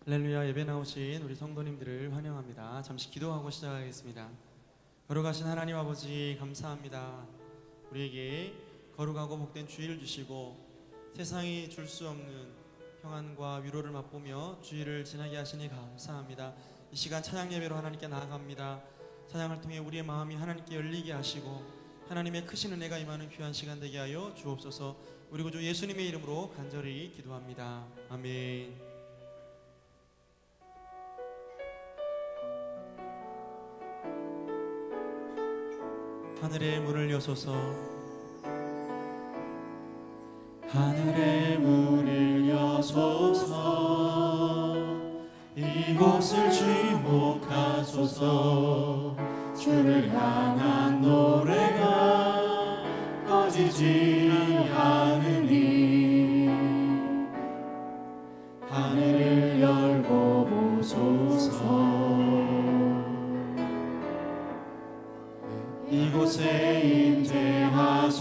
할렐루야. 예배 나오신 우리 성도님들을 환영합니다. 잠시 기도하고 시작하겠습니다. 거룩하신 하나님 아버지 감사합니다. 우리에게 거룩하고 복된 주일을 주시고 세상이 줄 수 없는 평안과 위로를 맛보며 주일을 지나게 하시니 감사합니다. 이 시간 찬양 예배로 하나님께 나아갑니다. 찬양을 통해 우리의 마음이 하나님께 열리게 하시고 하나님의 크신 은혜가 임하는 귀한 시간 되게 하여 주옵소서. 우리 구주 예수님의 이름으로 간절히 기도합니다. 아멘. 하늘의 문을 여소서, 하늘의 문을 여소서, 이곳을 주목하소서. 주를 향한 노래가 꺼지지 않으니 하늘을 열고 보소서. 이곳에 임재하소서.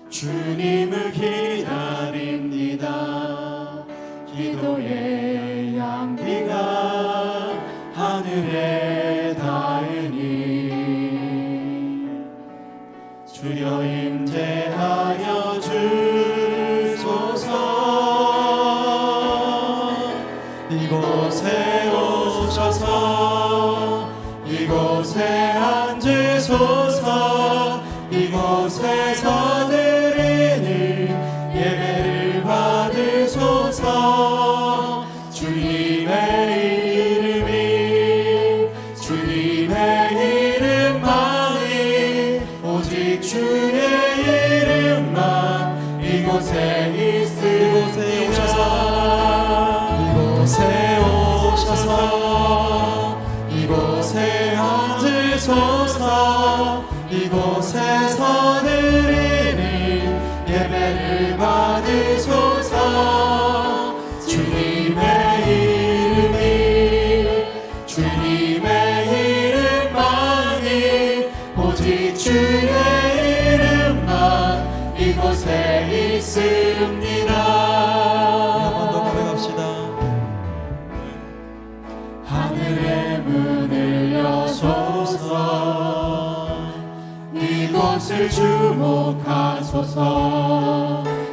주님을 기다립니다. 기도의 향기가 하늘에 닿으니 주여 임재하여 주소서. 이곳에 오셔서 이곳에 앉으소서. 이곳에서 드리는 예배를 받으소서. 주님의 이름만이 오직 주의 이름만 이곳에 있으리라. 이곳에 오셔서 이곳에 앉으소서. 이곳에서 드리는 예배를 받으소서. 주님의 이름만이 오직 주의 이름만 이곳에 있습니다. 한 번 더 고백합시다. 하늘의 문을 여소서. 이곳을 주목하소서.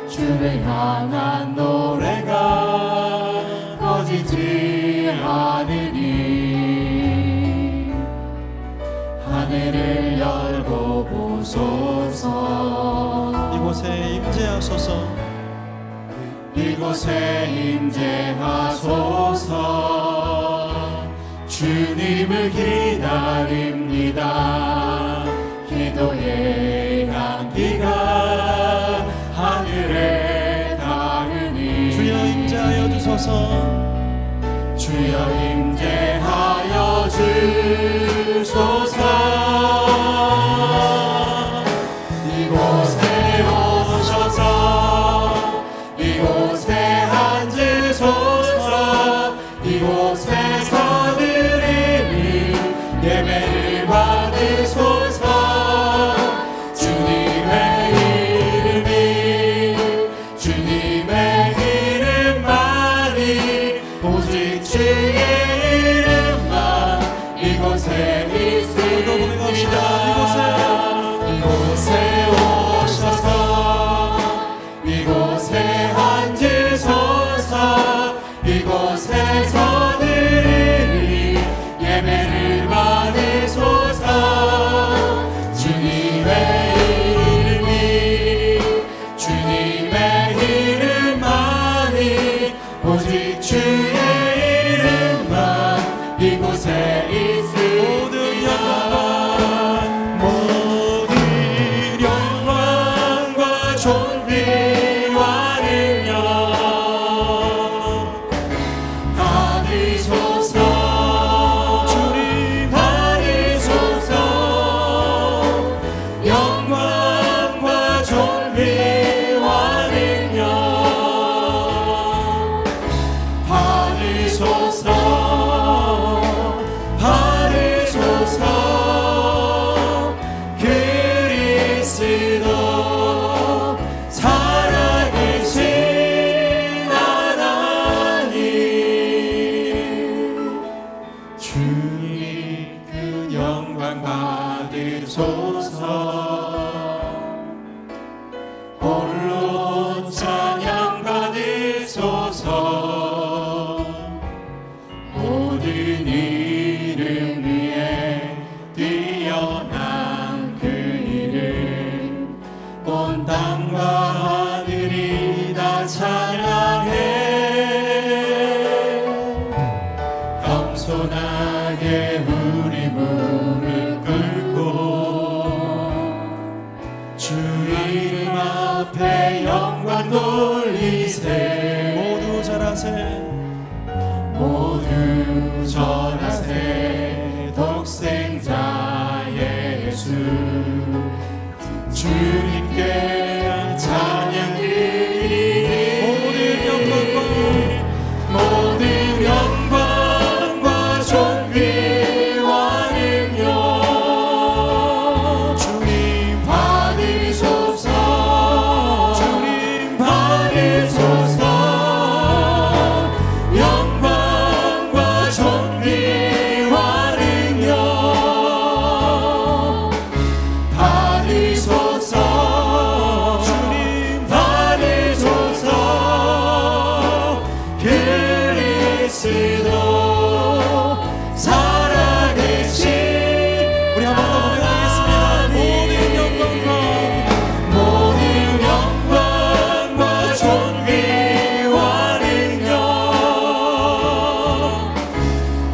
주를 향한 노래가 꺼지지 않으니 하늘을 열고 보소서. 이곳에 임재하소서. 이곳에 임재하소서. 주님을 기다립니다. 기도의 향기가 하늘에 닿으니 주여 임재하여 주소서. 주여 임재하여 주소서. 이곳에 오셔서 이곳에 앉으소서. 이곳에서 드리는 예배를 받으소서. 주님의 이름만이 오직 주의 이름만 이곳에 있습니다. 이곳에 오셔서 이곳에 앉으소서. 이곳에서 드리는 예배를 받으소서. 주님의 이름만이 오직 주의 이름만 이곳에 있으리라. 모든 영광과 존귀와 능력 받으소서. 주님 받으소서. 영광과 존귀와 능력 받으소서. 그리스도 살아계신 하나님 주 이름 앞에 영광 돌리세. 모두 절하세 모두 절하세. 독생자 예수 주님께 찬양 드리니 모든 영광과 존귀와 능력 주님 받으소서. 주님 받으소서. 영광과 존귀와 능력 받으소서. 주님 받으소서. 그리스도 살아계신 우리 한 번 더 고백하겠습니다. 모든 영광과 존귀와 능력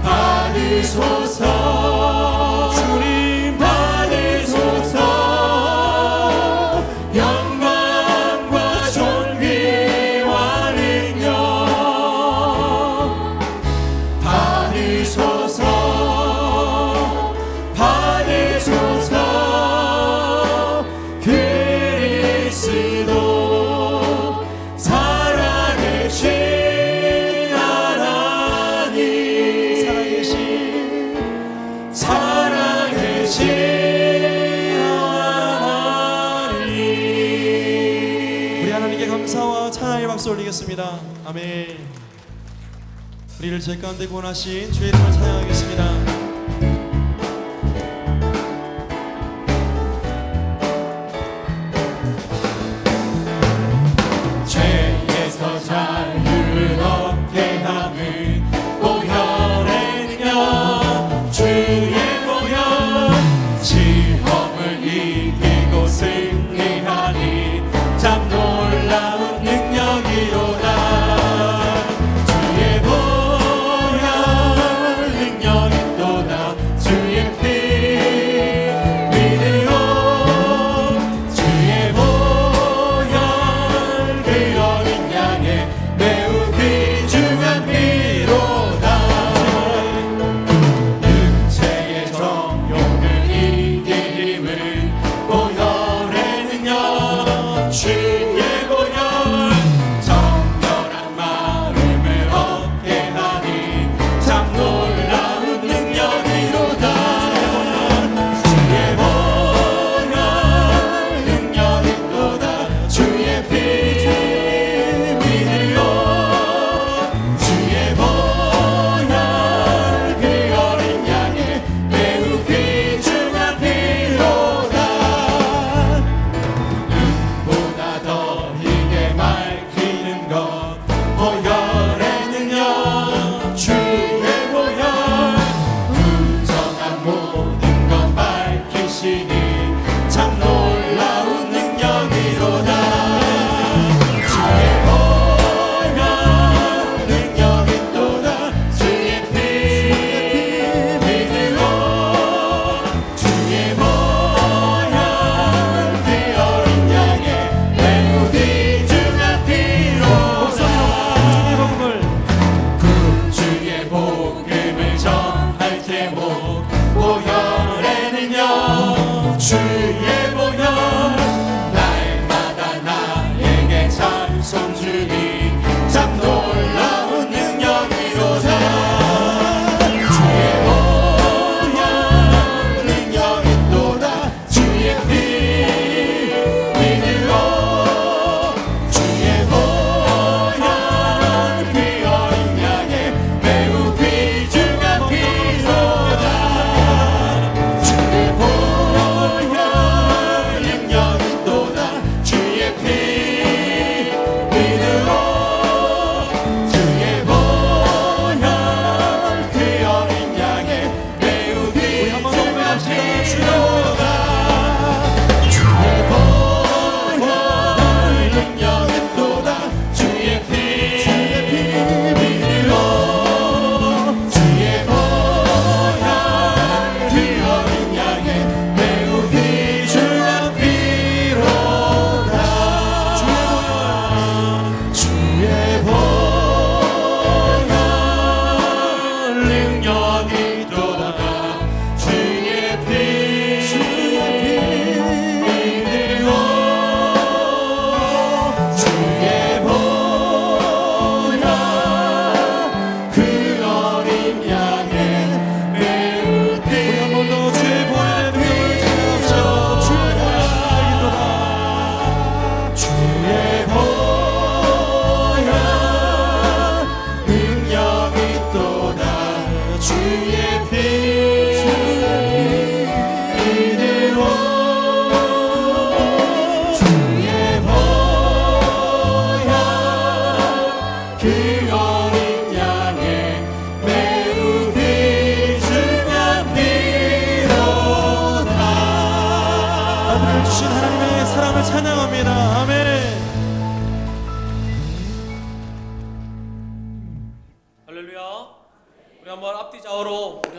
받으소서. 주님 받으소서. 영광과 존귀와 능력 받으소서. 받으소서. 그리스도 살아계신 하나님 살아계신 하나님. 우리 하나님께 감사와 찬양의 박수 올리겠습니다. 아멘. 우리를 죄 가운데 구원하신 주의 이름을 찬양하겠습니다. 죄에서 자유를 얻게 함은 보혈의 능력 주의 보혈. 시험을 이기고 승리하니 참 놀라운 능력이로다. 주의 보혈 능력이 또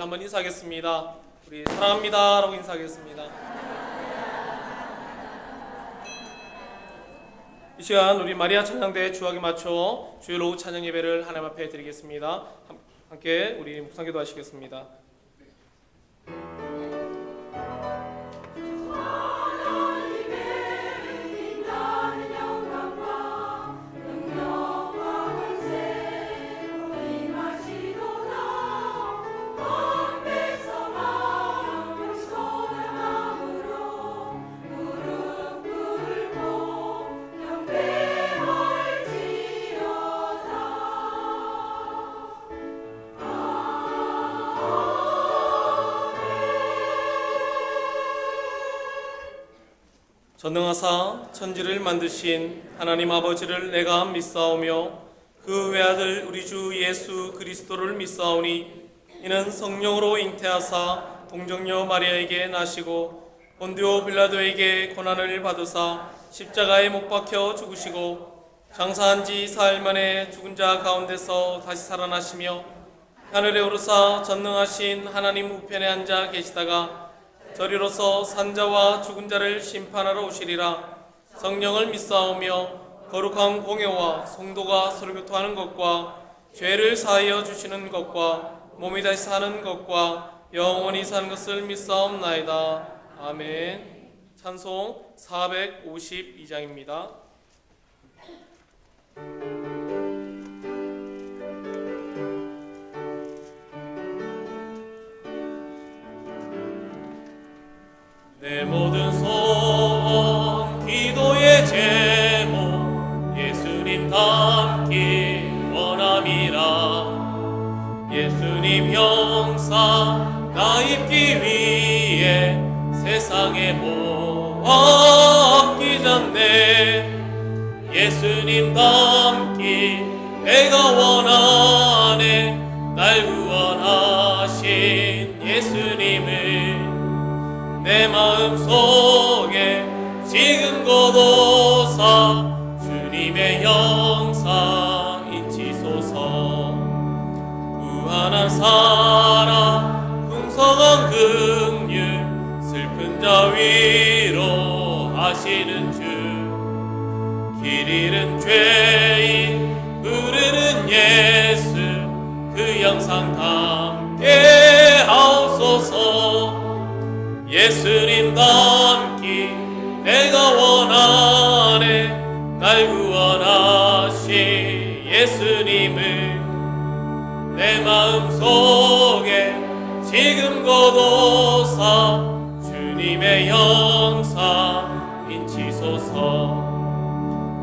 한번 인사하겠습니다. 우리 사랑합니다 라고 인사하겠습니다. 이 시간 우리 마리아 찬양대 주악에 맞춰 주일 오후 찬양 예배를 하나님 앞에 드리겠습니다. 함께 우리 묵상기도 하시겠습니다. 전능하사 천지를 만드신 하나님 아버지를 내가 믿사오며 그 외아들 우리 주 예수 그리스도를 믿사오니 이는 성령으로 잉태하사 동정녀 마리아에게 나시고 본디오 빌라도에게 고난을 받으사 십자가에 못 박혀 죽으시고 장사한 지 사흘 만에 죽은 자 가운데서 다시 살아나시며 하늘에 오르사 전능하신 하나님 우편에 앉아 계시다가 저리로서 산자와 죽은 자를 심판하러 오시리라. 성령을 믿사오며 거룩한 공회와 성도가 서로 교통하는 것과 죄를 사하여 주시는 것과 몸이 다시 사는 것과 영원히 사는 것을 믿사옵나이다. 아멘. 찬송 452장입니다. 내 모든 소원 기도의 제목 예수님 닮기 원함이라. 예수님 형상 나 입기 위해 세상에 모아 끼졌네. 예수님 닮기 내가 원하네. 날 구원하신 예수님을 내 마음속에 지금 고도사 주님의 형상 인치소서. 무한한 사랑 풍성한 긍휼 슬픈 자 위로 하시는 주. 길 잃은 죄인 부르는 예수 그 형상 담게 하옵소서. 예수님 닮기 내가 원하네. 날 구원하신 예수님을 내 마음속에 지금 고도사 주님의 형상 인치소서.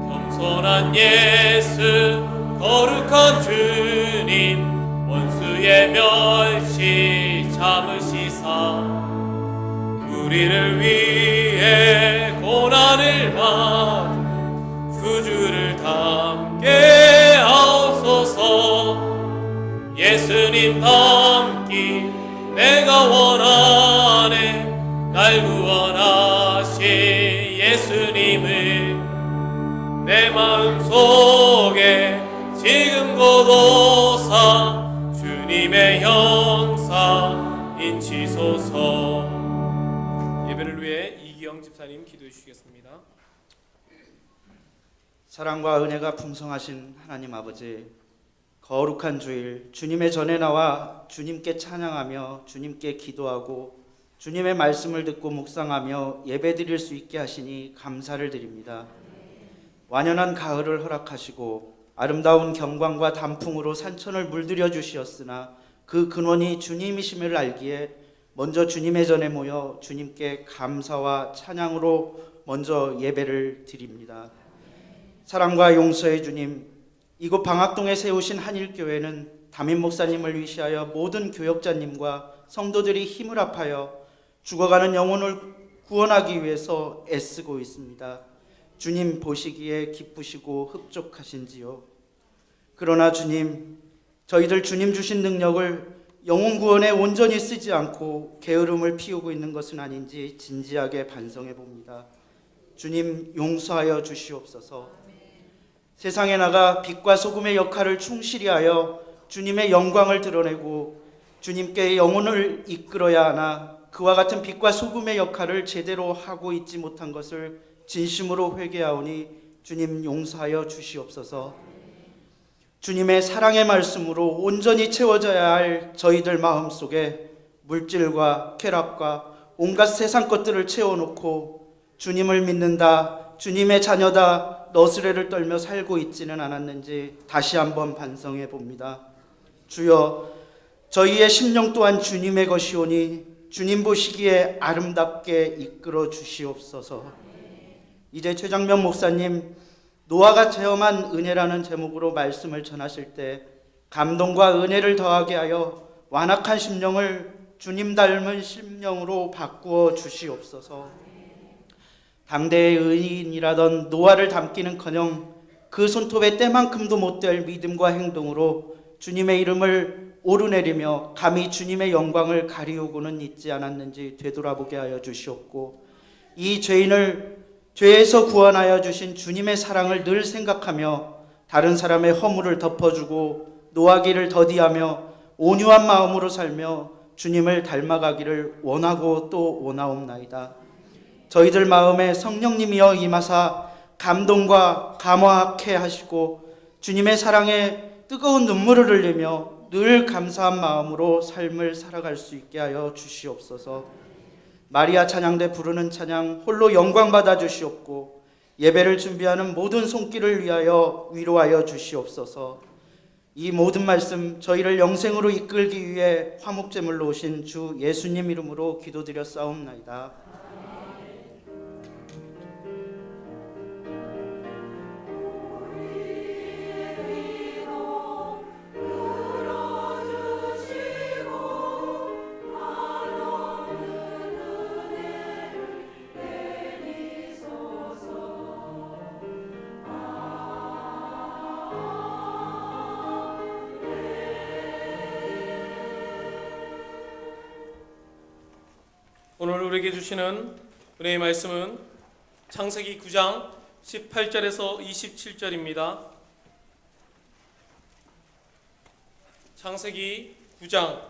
겸손한 예수 거룩한 주님 원수의 멸시 참으시사 우리를 위해 고난을 받은 구주를 담게 하옵소서. 예수님 닮기 내가 원하네. 날 구원하신 예수님을 내 마음속에 지금 고도사 주님의 형상 인치소서. 예배를 위해 이기영 집사님 기도해 주시겠습니다. 사랑과 은혜가 풍성하신 하나님 아버지, 거룩한 주일 주님의 전에 나와 주님께 찬양하며 주님께 기도하고 주님의 말씀을 듣고 묵상하며 예배드릴 수 있게 하시니 감사를 드립니다. 완연한 가을을 허락하시고 아름다운 경관과 단풍으로 산천을 물들여 주시었으나 그 근원이 주님이심을 알기에 먼저 주님의 전에 모여 주님께 감사와 찬양으로 먼저 예배를 드립니다. 사랑과 용서의 주님, 이곳 방학동에 세우신 한일교회는 담임 목사님을 위시하여 모든 교역자님과 성도들이 힘을 합하여 죽어가는 영혼을 구원하기 위해서 애쓰고 있습니다. 주님 보시기에 기쁘시고 흡족하신지요. 그러나 주님, 저희들 주님 주신 능력을 영혼 구원에 온전히 쓰지 않고 게으름을 피우고 있는 것은 아닌지 진지하게 반성해 봅니다. 주님 용서하여 주시옵소서. 세상에 나가 빛과 소금의 역할을 충실히 하여 주님의 영광을 드러내고 주님께 영혼을 이끌어야 하나 그와 같은 빛과 소금의 역할을 제대로 하고 있지 못한 것을 진심으로 회개하오니 주님 용서하여 주시옵소서. 주님의 사랑의 말씀으로 온전히 채워져야 할 저희들 마음속에 물질과 쾌락과 온갖 세상 것들을 채워놓고 주님을 믿는다, 주님의 자녀다 너스레를 떨며 살고 있지는 않았는지 다시 한번 반성해 봅니다. 주여, 저희의 심령 또한 주님의 것이오니 주님 보시기에 아름답게 이끌어 주시옵소서. 이제 최장면 목사님, 노아가 체험한 은혜라는 제목으로 말씀을 전하실 때 감동과 은혜를 더하게 하여 완악한 심령을 주님 닮은 심령으로 바꾸어 주시옵소서. 당대의 의인이라던 노아를 닮기는커녕 그 손톱에 때만큼도 못될 믿음과 행동으로 주님의 이름을 오르내리며 감히 주님의 영광을 가리우고는 있지 않았는지 되돌아보게 하여 주시옵고, 이 죄인을 죄에서 구원하여 주신 주님의 사랑을 늘 생각하며 다른 사람의 허물을 덮어주고 노하기를 더디하며 온유한 마음으로 살며 주님을 닮아가기를 원하고 또 원하옵나이다. 저희들 마음에 성령님이여 임하사 감동과 감화케 하시고 주님의 사랑에 뜨거운 눈물을 흘리며 늘 감사한 마음으로 삶을 살아갈 수 있게 하여 주시옵소서. 마리아 찬양대 부르는 찬양 홀로 영광 받아 주시옵고 예배를 준비하는 모든 손길을 위하여 위로하여 주시옵소서. 이 모든 말씀 저희를 영생으로 이끌기 위해 화목제물로 오신 주 예수님 이름으로 기도드렸사옵나이다. 오늘 우리에게 주시는 은혜의 말씀은 창세기 9장 18절에서 27절입니다. 창세기 9장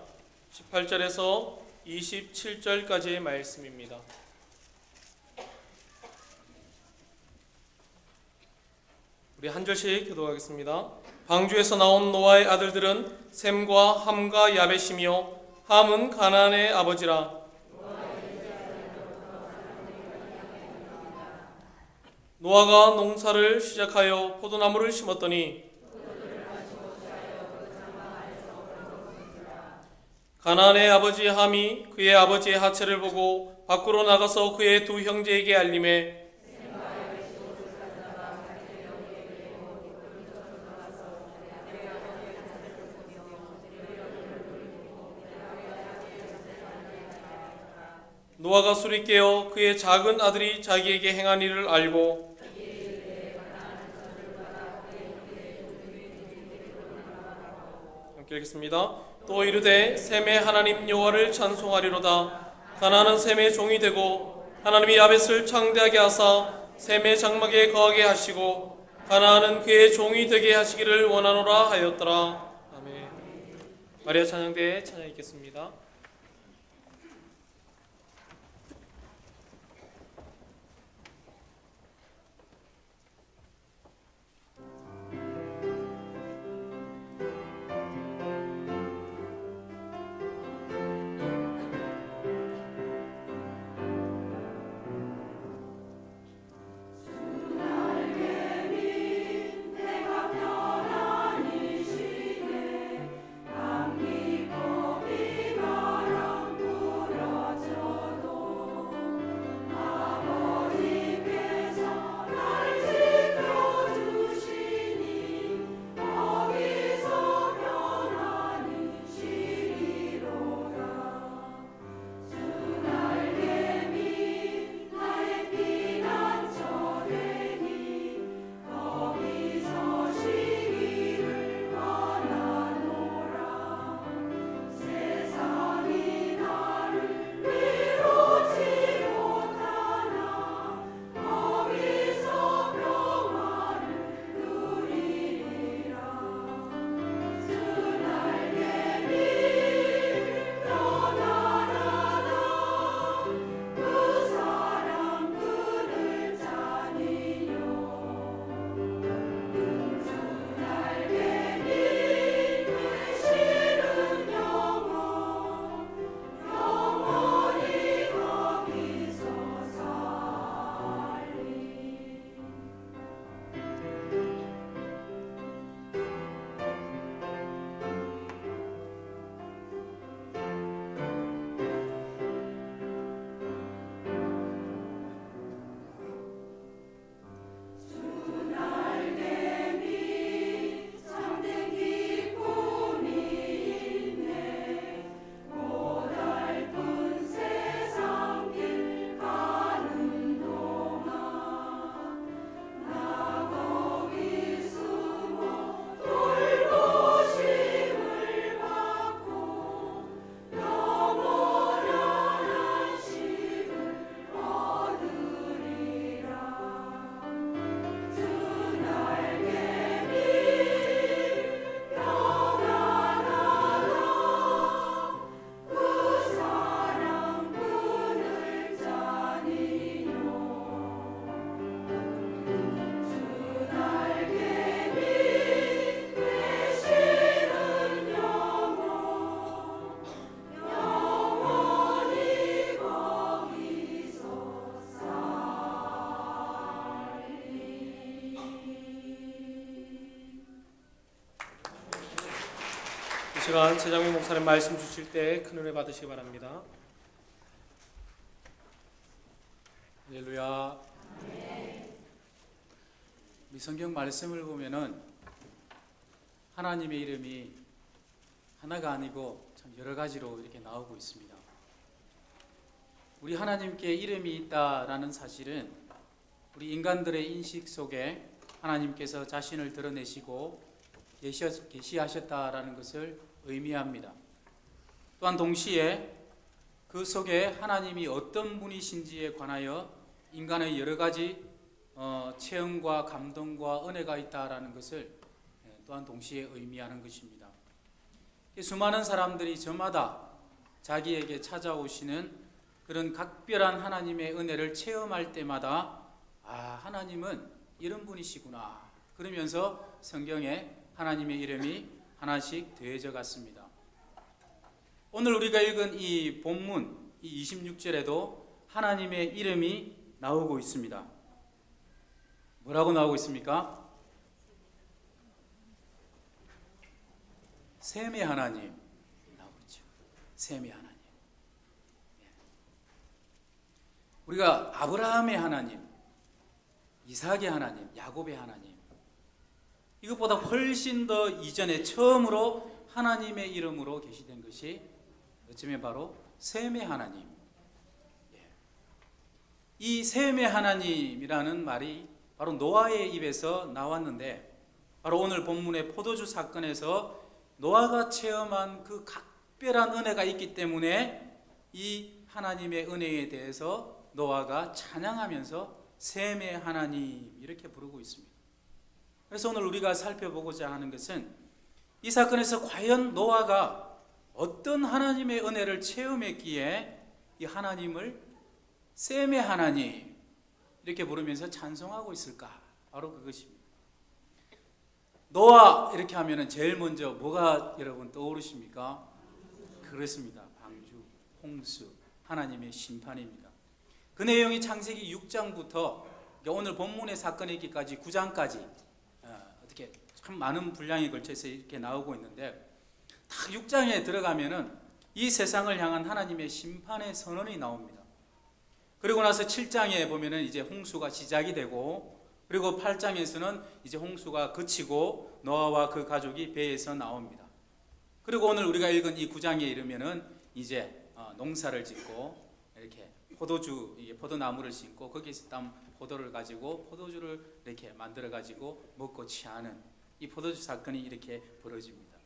18절에서 27절까지의 말씀입니다. 우리 한 절씩 교독하겠습니다. 방주에서 나온 노아의 아들들은 셈과 함과 야벳이며 함은 가나안의 아버지라. 노아가 농사를 시작하여 포도나무를 심었더니 가나안의 아버지 함이 그의 아버지의 하체를 보고 밖으로 나가서 그의 두 형제에게 알림해 노아가 술이 깨어 그의 작은 아들이 자기에게 행한 일을 알고 함께 읽겠습니다. 또 이르되 셈의 하나님 여호와를 찬송하리로다. 가나안은 셈의 종이 되고 하나님이 야벳을 창대하게 하사 셈의 장막에 거하게 하시고 가나안은 그의 종이 되게 하시기를 원하노라 하였더라. 아멘. 마리아 찬양대에 찬양 있겠습니다. 편안히 쉬네 감기고 비가 이 시간 최장민 목사님 말씀 주실 때 큰 은혜 받으시기 바랍니다. 할렐루야. 우리 성경 말씀을 보면은 하나님의 이름이 하나가 아니고 참 여러 가지로 이렇게 나오고 있습니다. 우리 하나님께 이름이 있다라는 사실은 우리 인간들의 인식 속에 하나님께서 자신을 드러내시고 계시하셨다라는 것을 의미합니다. 또한 동시에 그 속에 하나님이 어떤 분이신지에 관하여 인간의 여러 가지 체험과 감동과 은혜가 있다라는 것을 또한 동시에 의미하는 것입니다. 수많은 사람들이 저마다 자기에게 찾아오시는 그런 각별한 하나님의 은혜를 체험할 때마다 하나님은 이런 분이시구나 그러면서 성경에 하나님의 이름이 하나씩 더해져 갔습니다. 오늘 우리가 읽은 이 본문 이 26절에도 하나님의 이름이 나오고 있습니다. 뭐라고 나오고 있습니까? 셈의 하나님 나오고 있죠. 셈의 하나님. 우리가 아브라함의 하나님, 이삭의 하나님, 야곱의 하나님, 이것보다 훨씬 더 이전에 처음으로 하나님의 이름으로 계시된 것이 어쩌면 바로 셈의 하나님. 이 셈의 하나님이라는 말이 바로 노아의 입에서 나왔는데, 바로 오늘 본문의 포도주 사건에서 노아가 체험한 그 각별한 은혜가 있기 때문에 이 하나님의 은혜에 대해서 노아가 찬양하면서 셈의 하나님 이렇게 부르고 있습니다. 그래서 오늘 우리가 살펴보고자 하는 것은 이 사건에서 과연 노아가 어떤 하나님의 은혜를 체험했기에 이 하나님을 셈의 하나님 이렇게 부르면서 찬송하고 있을까? 바로 그것입니다. 노아 이렇게 하면은 제일 먼저 뭐가 여러분 떠오르십니까? 그렇습니다. 방주, 홍수, 하나님의 심판입니다. 그 내용이 창세기 6장부터 오늘 본문의 사건에 있기까지 9장까지 어떻게 참 많은 분량에 걸쳐서 이렇게 나오고 있는데, 딱 6장에 들어가면은 이 세상을 향한 하나님의 심판의 선언이 나옵니다. 그리고 나서 7장에 보면은 이제 홍수가 시작이 되고, 그리고 8장에서는 이제 홍수가 그치고 노아와 그 가족이 배에서 나옵니다. 그리고 오늘 우리가 읽은 이 9장에 이르면은 이제 농사를 짓고 이렇게 포도나무를 심고 거기서 딴 포도를 가지고 포도주를 이렇게 만들어 가지고 먹고 취하는 이 포도주 사건이 이렇게 벌어집니다.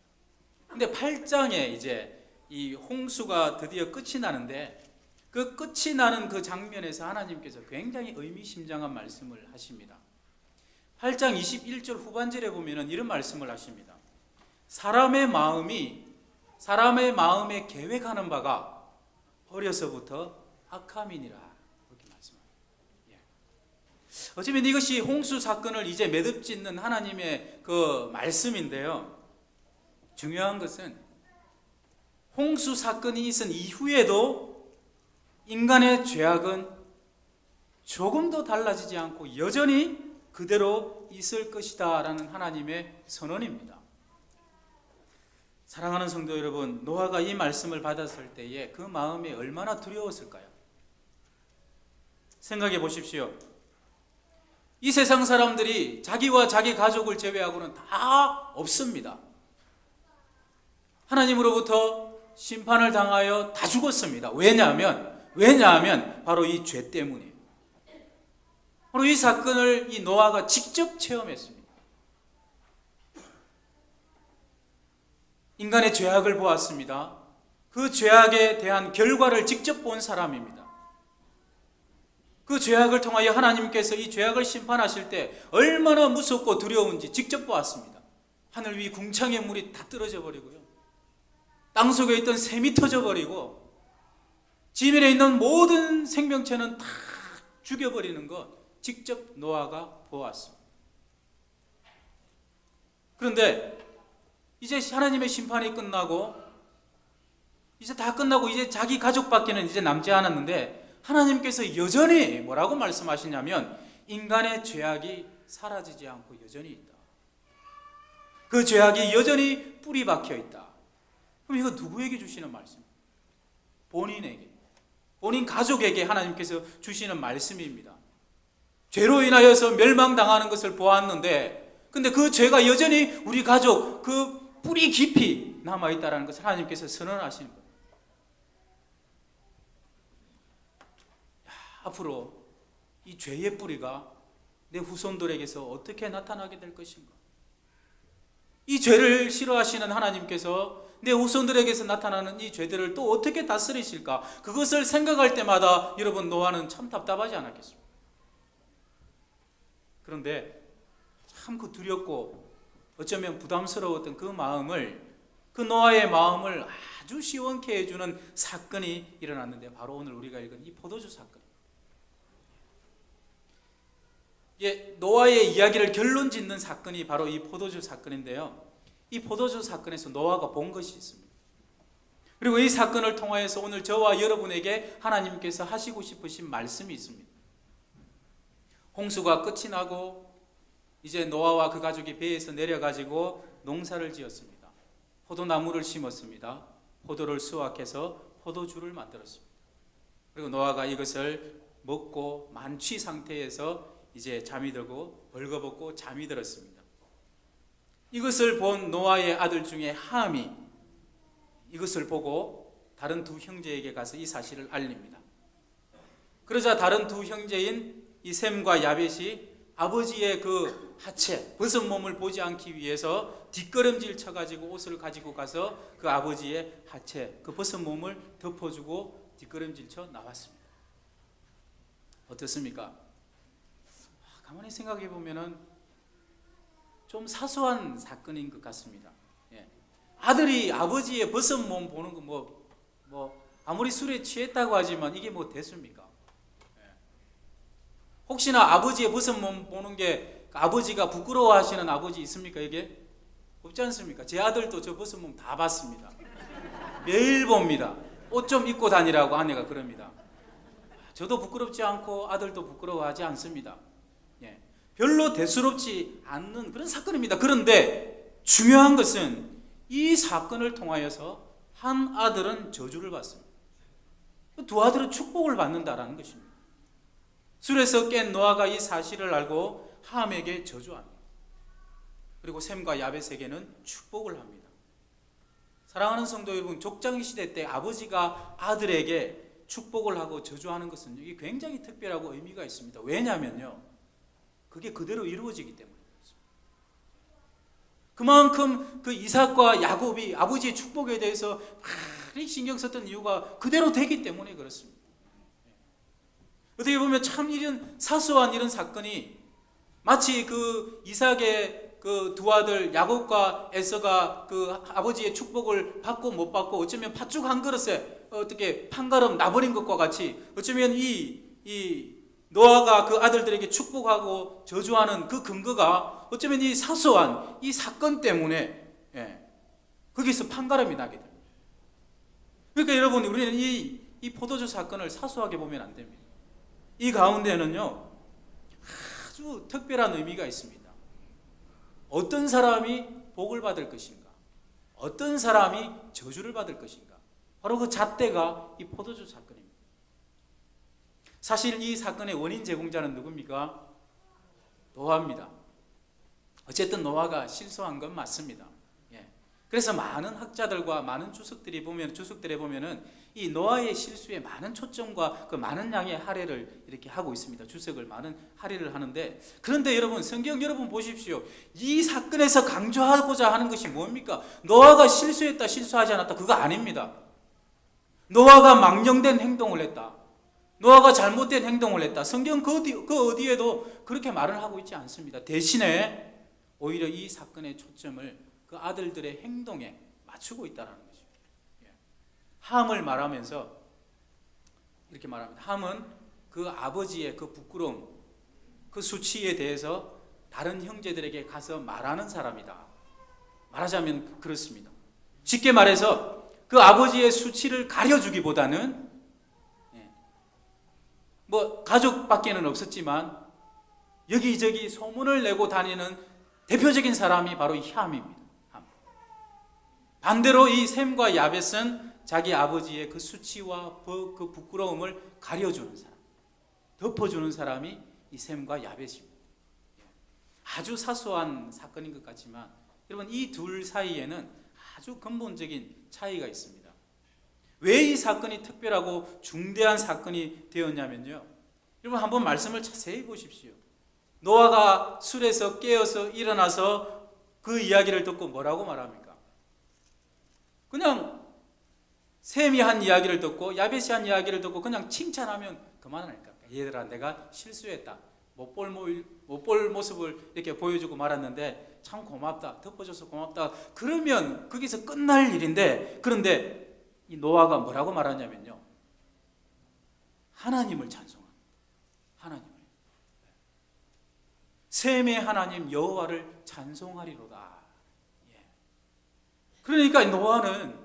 근데 8장에 이제 이 홍수가 드디어 끝이 나는데, 그 끝이 나는 그 장면에서 하나님께서 굉장히 의미심장한 말씀을 하십니다. 8장 21절 후반절에 보면은 이런 말씀을 하십니다. 사람의 마음에 계획하는 바가 어려서부터 악함이니라, 그렇게 말씀합니다. 어쩌면 이것이 홍수 사건을 이제 매듭짓는 하나님의 그 말씀인데요, 중요한 것은 홍수 사건이 있은 이후에도 인간의 죄악은 조금도 달라지지 않고 여전히 그대로 있을 것이다 라는 하나님의 선언입니다. 사랑하는 성도 여러분, 노아가 이 말씀을 받았을 때에 그 마음이 얼마나 두려웠을까요? 생각해 보십시오. 이 세상 사람들이 자기와 자기 가족을 제외하고는 다 없습니다. 하나님으로부터 심판을 당하여 다 죽었습니다. 왜냐하면 바로 이 죄 때문이에요. 바로 이 사건을 이 노아가 직접 체험했습니다. 인간의 죄악을 보았습니다. 그 죄악에 대한 결과를 직접 본 사람입니다. 그 죄악을 통하여 하나님께서 이 죄악을 심판하실 때 얼마나 무섭고 두려운지 직접 보았습니다. 하늘 위 궁창의 물이 다 떨어져 버리고요, 땅속에 있던 샘이 터져 버리고 지면에 있는 모든 생명체는 다 죽여버리는 것 직접 노아가 보았습니다. 그런데 이제 하나님의 심판이 끝나고 이제 다 끝나고 이제 자기 가족밖에는 이제 남지 않았는데, 하나님께서 여전히 뭐라고 말씀하시냐면 인간의 죄악이 사라지지 않고 여전히 있다. 그 죄악이 여전히 뿌리 박혀 있다. 그럼 이거 누구에게 주시는 말씀입니까? 본인에게, 본인 가족에게 하나님께서 주시는 말씀입니다. 죄로 인하여서 멸망당하는 것을 보았는데, 근데 그 죄가 여전히 우리 가족 그 뿌리 깊이 남아있다는 것을 하나님께서 선언하시는 거예요. 앞으로 이 죄의 뿌리가 내 후손들에게서 어떻게 나타나게 될 것인가? 이 죄를 싫어하시는 하나님께서 내 후손들에게서 나타나는 이 죄들을 또 어떻게 다스리실까? 그것을 생각할 때마다 여러분, 노아는 참 답답하지 않았겠습니까? 그런데 참 그 두렵고 어쩌면 부담스러웠던 그 마음을, 그 노아의 마음을 아주 시원케 해주는 사건이 일어났는데, 바로 오늘 우리가 읽은 이 포도주 사건. 노아의 이야기를 결론 짓는 사건이 바로 이 포도주 사건인데요. 이 포도주 사건에서 노아가 본 것이 있습니다. 그리고 이 사건을 통하여서 오늘 저와 여러분에게 하나님께서 하시고 싶으신 말씀이 있습니다. 홍수가 끝이 나고 이제 노아와 그 가족이 배에서 내려가지고 농사를 지었습니다. 포도나무를 심었습니다. 포도를 수확해서 포도주를 만들었습니다. 그리고 노아가 이것을 먹고 만취 상태에서 이제 잠이 들고 벌거벗고 잠이 들었습니다. 이것을 본 노아의 아들 중에 함이 이것을 보고 다른 두 형제에게 가서 이 사실을 알립니다. 그러자 다른 두 형제인 이 셈과 야벳이 아버지의 그 하체, 벗은 몸을 보지 않기 위해서 뒷걸음질 쳐가지고 옷을 가지고 가서 그 아버지의 하체, 그 벗은 몸을 덮어주고 뒷걸음질 쳐 나왔습니다. 어떻습니까? 가만히 생각해 보면은 좀 사소한 사건인 것 같습니다. 아들이 아버지의 벗은 몸 보는 거 아무리 술에 취했다고 하지만 이게 뭐 됐습니까? 혹시나 아버지의 벗은 몸 보는 게 아버지가 부끄러워하시는 아버지 있습니까? 이게 없지 않습니까? 제 아들도 저 벗은 몸 다 봤습니다. 매일 봅니다. 옷 좀 입고 다니라고 아내가 그럽니다. 저도 부끄럽지 않고 아들도 부끄러워하지 않습니다. 별로 대수롭지 않는 그런 사건입니다. 그런데 중요한 것은 이 사건을 통하여서 한 아들은 저주를 받습니다. 두 아들은 축복을 받는다라는 것입니다. 술에서 깬 노아가 이 사실을 알고 함에게 저주합니다. 그리고 셈과 야벳에게는 축복을 합니다. 사랑하는 성도 여러분, 족장기 시대 때 아버지가 아들에게 축복을 하고 저주하는 것은 이게 굉장히 특별하고 의미가 있습니다. 왜냐하면요, 그게 그대로 이루어지기 때문에 그렇습니다. 그만큼 그 이삭과 야곱이 아버지의 축복에 대해서 많이 신경 썼던 이유가 그대로 되기 때문에 그렇습니다. 어떻게 보면 참 이런 사소한 이런 사건이 마치 그 이삭의 그 두 아들 야곱과 에서가 그 아버지의 축복을 받고 못 받고 어쩌면 팥죽 한 그릇에 어떻게 판가름 나버린 것과 같이 어쩌면 이 노아가 그 아들들에게 축복하고 저주하는 그 근거가 어쩌면 이 사소한 이 사건 때문에 거기서 판가름이 나게 됩니다. 그러니까 여러분, 우리는 이 포도주 사건을 사소하게 보면 안 됩니다. 이 가운데는요 아주 특별한 의미가 있습니다. 어떤 사람이 복을 받을 것인가, 어떤 사람이 저주를 받을 것인가, 바로 그 잣대가 이 포도주 사건입니다. 사실 이 사건의 원인 제공자는 누굽니까? 노아입니다. 어쨌든 노아가 실수한 건 맞습니다. 그래서 많은 학자들과 많은 주석들에 보면은 이 노아의 실수에 많은 초점과 그 많은 양의 할애를 이렇게 하고 있습니다. 주석을 많은 할애를 하는데, 그런데 여러분, 성경 여러분 보십시오. 이 사건에서 강조하고자 하는 것이 뭡니까? 노아가 실수했다, 실수하지 않았다, 그거 아닙니다. 노아가 망령된 행동을 했다, 노아가 잘못된 행동을 했다, 성경 그 어디에도 그렇게 말을 하고 있지 않습니다. 대신에 오히려 이 사건의 초점을 그 아들들의 행동에 맞추고 있다는 것입니다. 함을 말하면서 이렇게 말합니다. 함은 그 아버지의 그 부끄러움, 그 수치에 대해서 다른 형제들에게 가서 말하는 사람이다. 말하자면 그렇습니다. 쉽게 말해서 그 아버지의 수치를 가려주기보다는 뭐 가족밖에는 없었지만 여기저기 소문을 내고 다니는 대표적인 사람이 바로 이 함입니다. 함. 반대로 이 셈과 야벳은 자기 아버지의 그 수치와 그 부끄러움을 가려주는 사람, 덮어주는 사람이 이 셈과 야벳입니다. 아주 사소한 사건인 것 같지만 여러분, 이 둘 사이에는 아주 근본적인 차이가 있습니다. 왜 이 사건이 특별하고 중대한 사건이 되었냐면요, 여러분 한번 말씀을 자세히 보십시오. 노아가 술에서 깨어서 일어나서 그 이야기를 듣고 뭐라고 말합니까? 그냥 셈이 한 이야기를 듣고 야벳이 한 이야기를 듣고 그냥 칭찬하면 그만하니까. 얘들아, 내가 실수했다, 못 볼 모습을 이렇게 보여주고 말았는데 참 고맙다, 덮어줘서 고맙다, 그러면 거기서 끝날 일인데, 그런데 이 노아가 뭐라고 말하냐면요, 하나님을 찬송합니다. 하나님을, 셈의 하나님 여호와를 찬송하리로다. 그러니까 노아는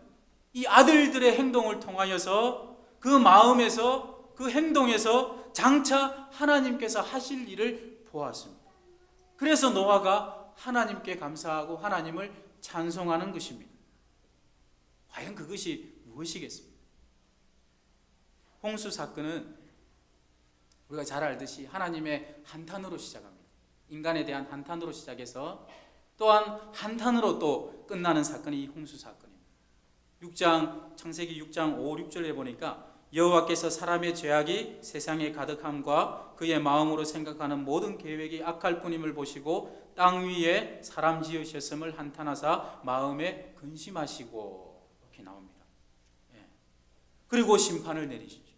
이 아들들의 행동을 통하여서 그 마음에서, 그 행동에서 장차 하나님께서 하실 일을 보았습니다. 그래서 노아가 하나님께 감사하고 하나님을 찬송하는 것입니다. 과연 그것이 무엇이겠습니까? 홍수 사건은 우리가 잘 알듯이 하나님의 한탄으로 시작합니다. 인간에 대한 한탄으로 시작해서 또한 한탄으로 또 끝나는 사건이 이 홍수 사건입니다. 창세기 6장 5, 6절에 보니까 여호와께서 사람의 죄악이 세상에 가득함과 그의 마음으로 생각하는 모든 계획이 악할 뿐임을 보시고 땅 위에 사람 지으셨음을 한탄하사 마음에 근심하시고, 이렇게 나옵니다. 그리고 심판을 내리시죠.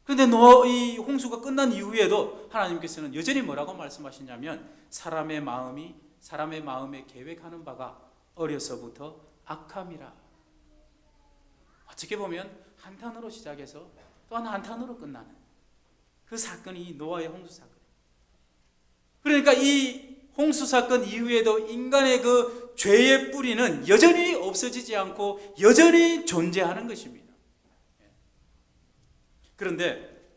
그런데 이 홍수가 끝난 이후에도 하나님께서는 여전히 뭐라고 말씀하시냐면 사람의 마음에 계획하는 바가 어려서부터 악함이라. 어떻게 보면 한탄으로 시작해서 또한 한탄으로 끝나는 그 사건이 노아의 홍수 사건이에요. 그러니까 이 홍수 사건 이후에도 인간의 그 죄의 뿌리는 여전히 없어지지 않고 여전히 존재하는 것입니다. 그런데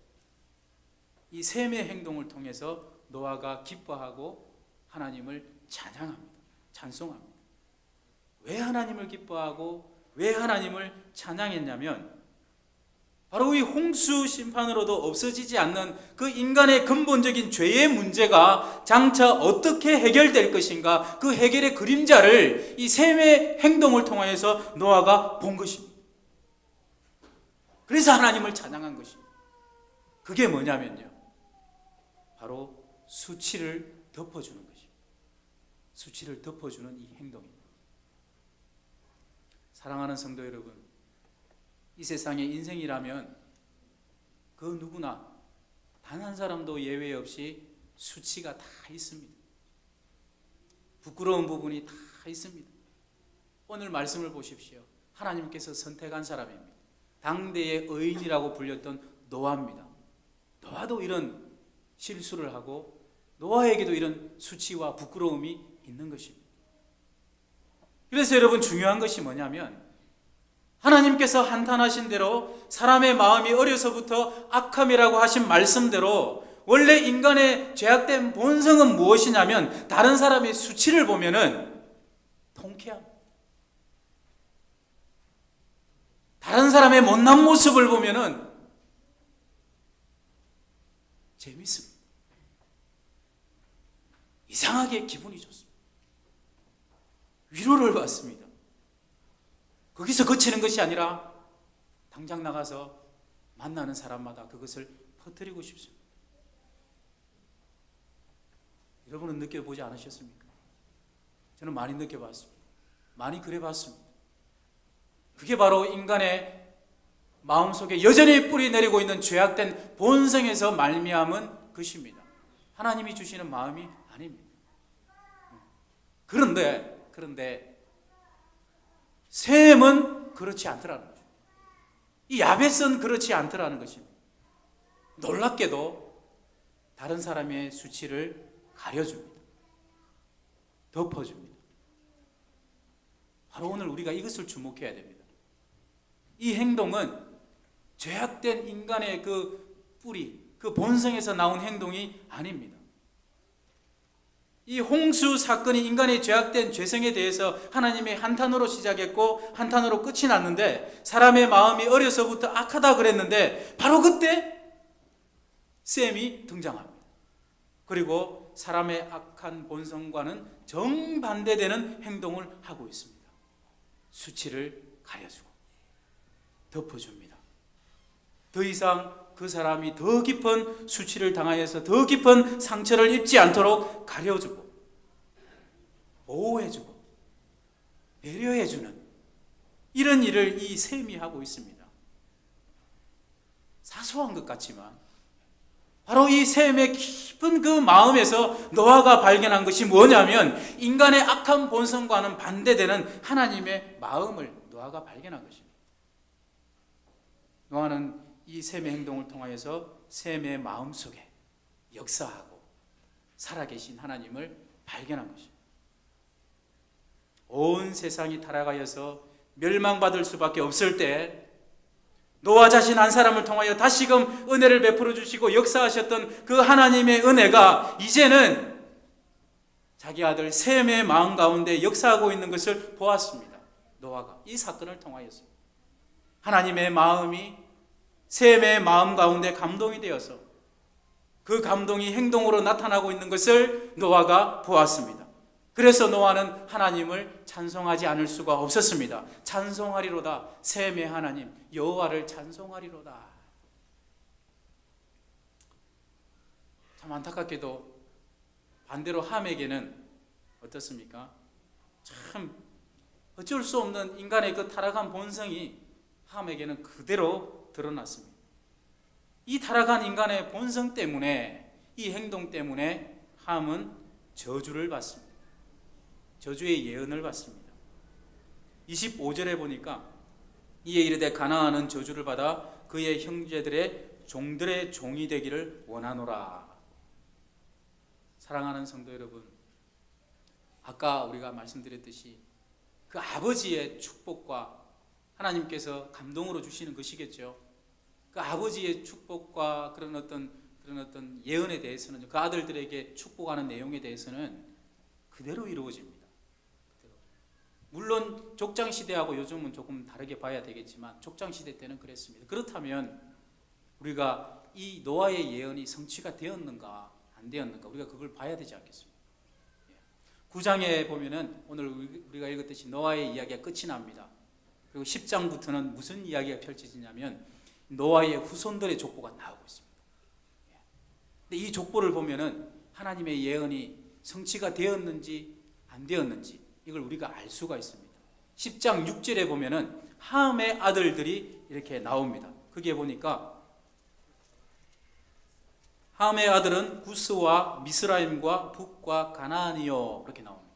이 셈의 행동을 통해서 노아가 기뻐하고 하나님을 찬양합니다. 찬송합니다. 왜 하나님을 기뻐하고 왜 하나님을 찬양했냐면 바로 이 홍수 심판으로도 없어지지 않는 그 인간의 근본적인 죄의 문제가 장차 어떻게 해결될 것인가, 그 해결의 그림자를 이 셈의 행동을 통하여서 노아가 본 것입니다. 그래서 하나님을 찬양한 것입니다. 그게 뭐냐면요, 바로 수치를 덮어주는 것입니다. 수치를 덮어주는 이 행동입니다. 사랑하는 성도 여러분, 이 세상에 인생이라면 그 누구나 단 한 사람도 예외 없이 수치가 다 있습니다. 부끄러운 부분이 다 있습니다. 오늘 말씀을 보십시오. 하나님께서 선택한 사람입니다. 당대의 의인이라고 불렸던 노아입니다. 노아도 이런 실수를 하고 노아에게도 이런 수치와 부끄러움이 있는 것입니다. 그래서 여러분, 중요한 것이 뭐냐면 하나님께서 한탄하신 대로 사람의 마음이 어려서부터 악함이라고 하신 말씀대로 원래 인간의 죄악된 본성은 무엇이냐면 다른 사람의 수치를 보면은 통쾌함, 다른 사람의 못난 모습을 보면은 재밌습니다. 이상하게 기분이 좋습니다. 위로를 받습니다. 거기서 그치는 것이 아니라 당장 나가서 만나는 사람마다 그것을 퍼뜨리고 싶습니다. 여러분은 느껴보지 않으셨습니까? 저는 많이 느껴봤습니다. 많이 그래봤습니다. 그게 바로 인간의 마음속에 여전히 뿌리 내리고 있는 죄악된 본성에서 말미암은 것입니다. 하나님이 주시는 마음이 아닙니다. 그런데 셈은 그렇지 않더라는 거죠. 이 야벳은 그렇지 않더라는 것입니다. 놀랍게도 다른 사람의 수치를 가려줍니다. 덮어줍니다. 바로 오늘 우리가 이것을 주목해야 됩니다. 이 행동은 죄악된 인간의 그 뿌리, 그 본성에서 나온 행동이 아닙니다. 이 홍수 사건이 인간의 죄악된 죄성에 대해서 하나님의 한탄으로 시작했고 한탄으로 끝이 났는데, 사람의 마음이 어려서부터 악하다 그랬는데 바로 그때 셈이 등장합니다. 그리고 사람의 악한 본성과는 정반대되는 행동을 하고 있습니다. 수치를 가려주고 덮어줍니다. 더 이상 그 사람이 더 깊은 수치를 당하여서 더 깊은 상처를 입지 않도록 가려주고 보호해주고 배려해주는 이런 일을 이 셈이 하고 있습니다. 사소한 것 같지만 바로 이 셈의 깊은 그 마음에서 노아가 발견한 것이 뭐냐면, 인간의 악한 본성과는 반대되는 하나님의 마음을 노아가 발견한 것입니다. 노아는 이 셈의 행동을 통하여서 셈의 마음속에 역사하고 살아계신 하나님을 발견한 것입니다. 온 세상이 타락하여서 멸망받을 수밖에 없을 때 노아 자신 한 사람을 통하여 다시금 은혜를 베풀어 주시고 역사하셨던 그 하나님의 은혜가 이제는 자기 아들 셈의 마음 가운데 역사하고 있는 것을 보았습니다. 노아가 이 사건을 통하여서 하나님의 마음이 셈의 마음 가운데 감동이 되어서 그 감동이 행동으로 나타나고 있는 것을 노아가 보았습니다. 그래서 노아는 하나님을 찬송하지 않을 수가 없었습니다. 찬송하리로다. 셈의 하나님 여호와를 찬송하리로다. 참 안타깝게도 반대로 함에게는 어떻습니까? 참 어쩔 수 없는 인간의 그 타락한 본성이 함에게는 그대로 드러났습니다. 이 타락한 인간의 본성 때문에, 이 행동 때문에 함은 저주를 받습니다. 저주의 예언을 받습니다. 25절에 보니까 이에 이르되 가나안은 저주를 받아 그의 형제들의 종들의 종이 되기를 원하노라. 사랑하는 성도 여러분, 아까 우리가 말씀드렸듯이 그 아버지의 축복과 하나님께서 감동으로 주시는 것이겠죠. 그 아버지의 축복과 그런 어떤 예언에 대해서는, 그 아들들에게 축복하는 내용에 대해서는 그대로 이루어집니다. 물론 족장시대하고 요즘은 조금 다르게 봐야 되겠지만 족장시대 때는 그랬습니다. 그렇다면 우리가 이 노아의 예언이 성취가 되었는가 안 되었는가, 우리가 그걸 봐야 되지 않겠습니까? 9장에 보면은 오늘 우리가 읽었듯이 노아의 이야기가 끝이 납니다. 그리고 10장부터는 무슨 이야기가 펼쳐지냐면 노아의 후손들의 족보가 나오고 있습니다. 근데 이 족보를 보면은 하나님의 예언이 성취가 되었는지 안 되었는지 이걸 우리가 알 수가 있습니다. 10장 6절에 보면은 함의 아들들이 이렇게 나옵니다. 거기에 보니까 함의 아들은 구스와 미스라임과 북과 가나안이요 이렇게 나옵니다.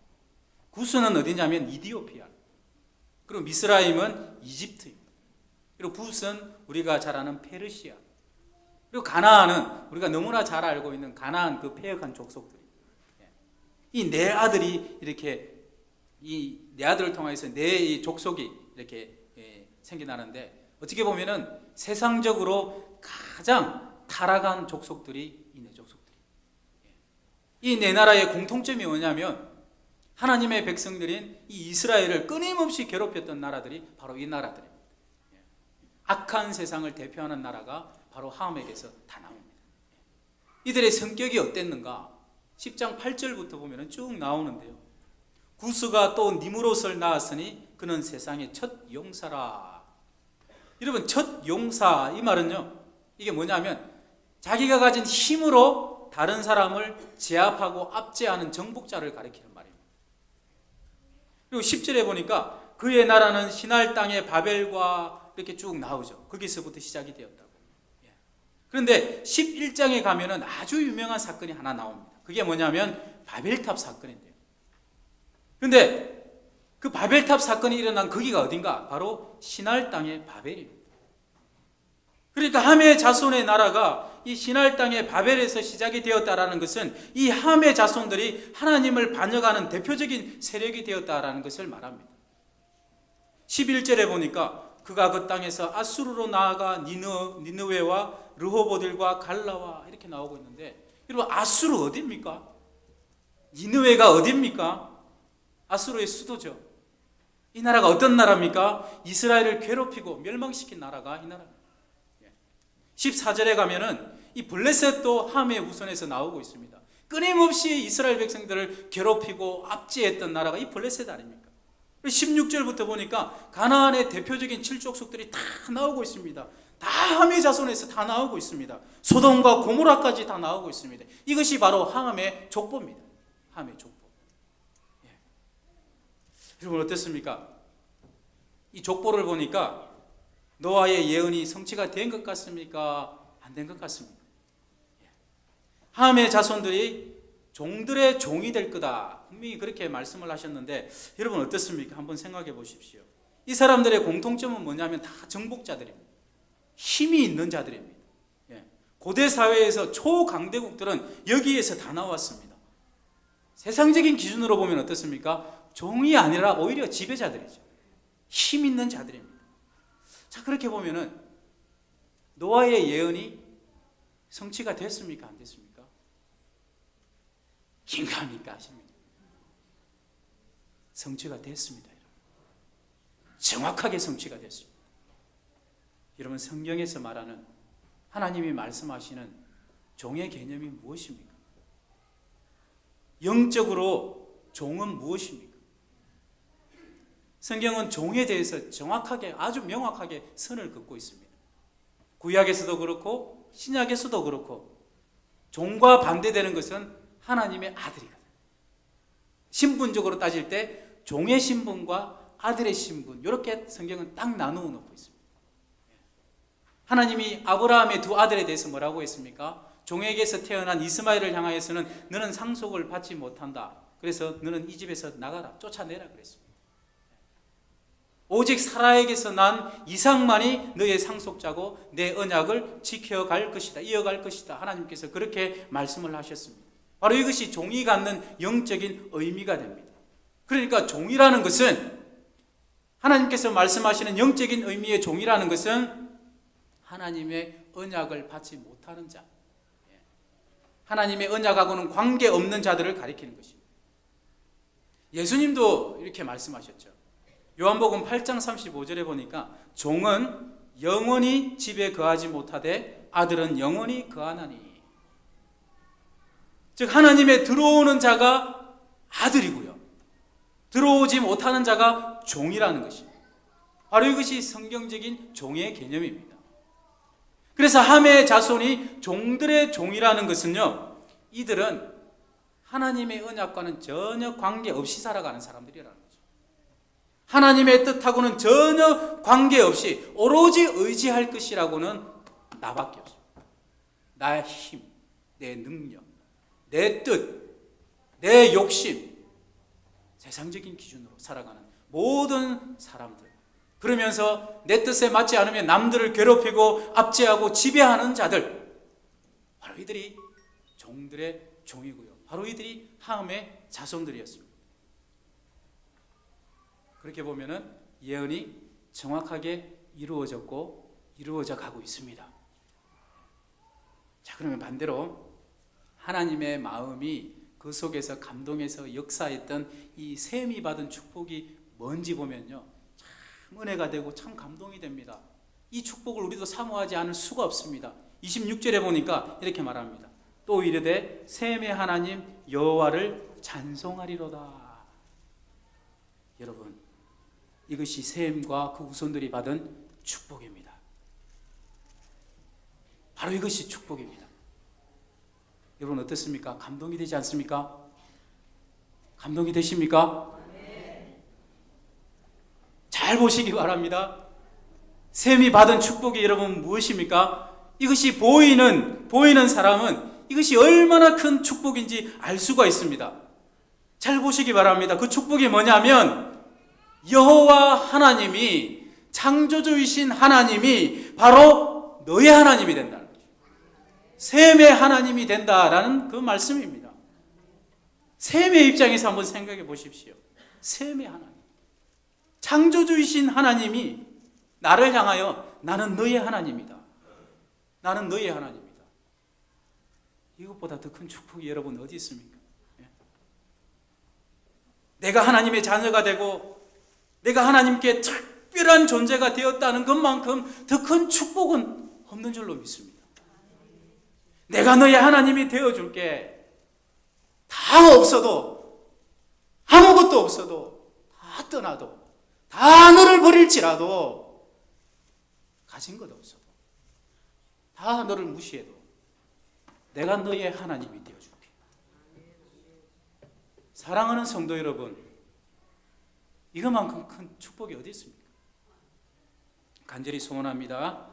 구스는 어디냐면 이디오피아, 그리고 미스라임은 이집트입니다. 그리고 붓은 우리가 잘 아는 페르시아, 그리고 가나안은 우리가 너무나 잘 알고 있는 가나안 그 패역한 족속들이. 이 네 아들이 이렇게 이 네 아들을 통해서 네 족속이 이렇게 생겨나는데, 어떻게 보면은 세상적으로 가장 타락한 족속들이 이 네 족속들이. 이 네 나라의 공통점이 뭐냐면 하나님의 백성들인 이 이스라엘을 끊임없이 괴롭혔던 나라들이 바로 이 나라들입니다. 악한 세상을 대표하는 나라가 바로 함에게서 다 나옵니다. 이들의 성격이 어땠는가? 10장 8절부터 보면 쭉 나오는데요. 구스가 또 니므롯을 낳았으니 그는 세상의 첫 용사라. 여러분, 첫 용사, 이 말은요, 이게 뭐냐면 자기가 가진 힘으로 다른 사람을 제압하고 압제하는 정복자를 가리키는 말입니다. 그리고 10절에 보니까 그의 나라는 시날 땅의 바벨과 이렇게 쭉 나오죠. 거기서부터 시작이 되었다고. 그런데 11장에 가면은 아주 유명한 사건이 하나 나옵니다. 그게 뭐냐면 바벨탑 사건인데요. 그런데 그 바벨탑 사건이 일어난 거기가 어딘가? 바로 시날 땅의 바벨입니다. 그러니까 함의 자손의 나라가 이 시날 땅의 바벨에서 시작이 되었다라는 것은 이 함의 자손들이 하나님을 반역하는 대표적인 세력이 되었다라는 것을 말합니다. 11절에 보니까 그가 그 땅에서 아수르로 나아가 니느웨와 르호보딜과 갈라와 이렇게 나오고 있는데, 여러분 아수르 어디입니까? 니느웨가 어디입니까? 아수르의 수도죠. 이 나라가 어떤 나라입니까? 이스라엘을 괴롭히고 멸망시킨 나라가 이 나라입니다. 14절에 가면은 이 블레셋도 함의 후손에서 나오고 있습니다. 끊임없이 이스라엘 백성들을 괴롭히고 압제했던 나라가 이 블레셋 아닙니까? 16절부터 보니까 가나안의 대표적인 7족속들이 다 나오고 있습니다. 다 함의 자손에서 다 나오고 있습니다. 소돔과 고모라까지 다 나오고 있습니다. 이것이 바로 함의 족보입니다. 함의 족보. 여러분 어떻습니까? 이 족보를 보니까 노아의 예언이 성취가 된 것 같습니까? 안 된 것 같습니다. 함의 자손들이 종들의 종이 될 거다. 분명히 그렇게 말씀을 하셨는데 여러분 어떻습니까? 한번 생각해 보십시오. 이 사람들의 공통점은 뭐냐면 다 정복자들입니다. 힘이 있는 자들입니다. 고대 사회에서 초강대국들은 여기에서 다 나왔습니다. 세상적인 기준으로 보면 어떻습니까? 종이 아니라 오히려 지배자들이죠. 힘 있는 자들입니다. 자, 그렇게 보면은 노아의 예언이 성취가 됐습니까? 안 됐습니까? 긴가합니까? 하십니다. 성취가 됐습니다. 여러분. 정확하게 성취가 됐습니다. 여러분 성경에서 말하는 하나님이 말씀하시는 종의 개념이 무엇입니까? 영적으로 종은 무엇입니까? 성경은 종에 대해서 정확하게 아주 명확하게 선을 긋고 있습니다. 구약에서도 그렇고 신약에서도 그렇고 종과 반대되는 것은 하나님의 아들이거든요. 신분적으로 따질 때 종의 신분과 아들의 신분 이렇게 성경은 딱 나누어 놓고 있습니다. 하나님이 아브라함의 두 아들에 대해서 뭐라고 했습니까? 종에게서 태어난 이스마엘을 향하여서는 너는 상속을 받지 못한다. 그래서 너는 이 집에서 나가라, 쫓아내라 그랬습니다. 오직 사라에게서 난 이삭만이 너의 상속자고 내 언약을 지켜갈 것이다, 이어갈 것이다. 하나님께서 그렇게 말씀을 하셨습니다. 바로 이것이 종이 갖는 영적인 의미가 됩니다. 그러니까 종이라는 것은 하나님께서 말씀하시는 영적인 의미의 종이라는 것은 하나님의 언약을 받지 못하는 자, 하나님의 언약하고는 관계없는 자들을 가리키는 것입니다. 예수님도 이렇게 말씀하셨죠. 요한복음 8장 35절에 보니까 종은 영원히 집에 거하지 못하되 아들은 영원히 거하나니. 즉 하나님의 들어오는 자가 아들이고요, 들어오지 못하는 자가 종이라는 것입니다. 바로 이것이 성경적인 종의 개념입니다. 그래서 함의 자손이 종들의 종이라는 것은요, 이들은 하나님의 언약과는 전혀 관계없이 살아가는 사람들이라는 거죠. 하나님의 뜻하고는 전혀 관계없이 오로지 의지할 것이라고는 나밖에 없습니다. 나의 힘, 내 능력, 내 뜻, 내 욕심, 세상적인 기준으로 살아가는 모든 사람들, 그러면서 내 뜻에 맞지 않으면 남들을 괴롭히고 압제하고 지배하는 자들, 바로 이들이 종들의 종이고요, 바로 이들이 함의 자손들이었습니다. 그렇게 보면은 예언이 정확하게 이루어졌고 이루어져 가고 있습니다. 자, 그러면 반대로 하나님의 마음이 그 속에서 감동해서 역사했던 이 셈이 받은 축복이 뭔지 보면요, 참 은혜가 되고 참 감동이 됩니다. 이 축복을 우리도 사모하지 않을 수가 없습니다. 26절에 보니까 이렇게 말합니다. 또 이르되 셈의 하나님 여호와를 찬송하리로다. 여러분, 이것이 셈과 그 후손들이 받은 축복입니다. 바로 이것이 축복입니다. 여러분 어떻습니까? 감동이 되지 않습니까? 감동이 되십니까? 잘 보시기 바랍니다. 셈이 받은 축복이 여러분 무엇입니까? 이것이 보이는 사람은 이것이 얼마나 큰 축복인지 알 수가 있습니다. 잘 보시기 바랍니다. 그 축복이 뭐냐면 여호와 하나님이, 창조주이신 하나님이 바로 너의 하나님이 된다는 거죠. 셈의 하나님이 된다라는 그 말씀입니다. 셈의 입장에서 한번 생각해 보십시오. 셈의 하나님, 창조주이신 하나님이 나를 향하여 나는 너의 하나님이다, 나는 너의 하나님이다. 이것보다 더 큰 축복이 여러분 어디 있습니까? 내가 하나님의 자녀가 되고 내가 하나님께 특별한 존재가 되었다는 것만큼 더 큰 축복은 없는 줄로 믿습니다. 내가 너의 하나님이 되어줄게. 다 없어도, 아무것도 없어도, 다 떠나도, 다 너를 버릴지라도, 가진 것 없어도, 다 너를 무시해도 내가 너의 하나님이 되어줄게. 사랑하는 성도 여러분, 이것만큼 큰 축복이 어디 있습니까? 간절히 소원합니다.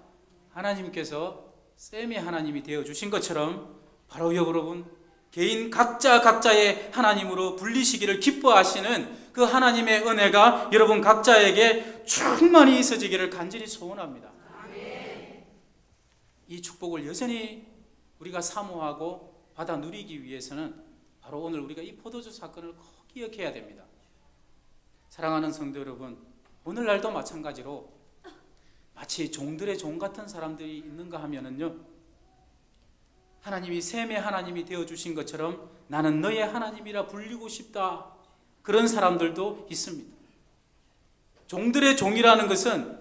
하나님께서 쌤의 하나님이 되어주신 것처럼 바로 여러분 개인 각자의 하나님으로 불리시기를 기뻐하시는 그 하나님의 은혜가 여러분 각자에게 충만히 있어지기를 간절히 소원합니다. 이 축복을 여전히 우리가 사모하고 받아 누리기 위해서는 바로 오늘 우리가 이 포도주 사건을 꼭 기억해야 됩니다. 사랑하는 성도 여러분, 오늘날도 마찬가지로 마치 종들의 종 같은 사람들이 있는가 하면은요, 하나님이 셈의 하나님이 되어주신 것처럼 나는 너의 하나님이라 불리고 싶다, 그런 사람들도 있습니다. 종들의 종이라는 것은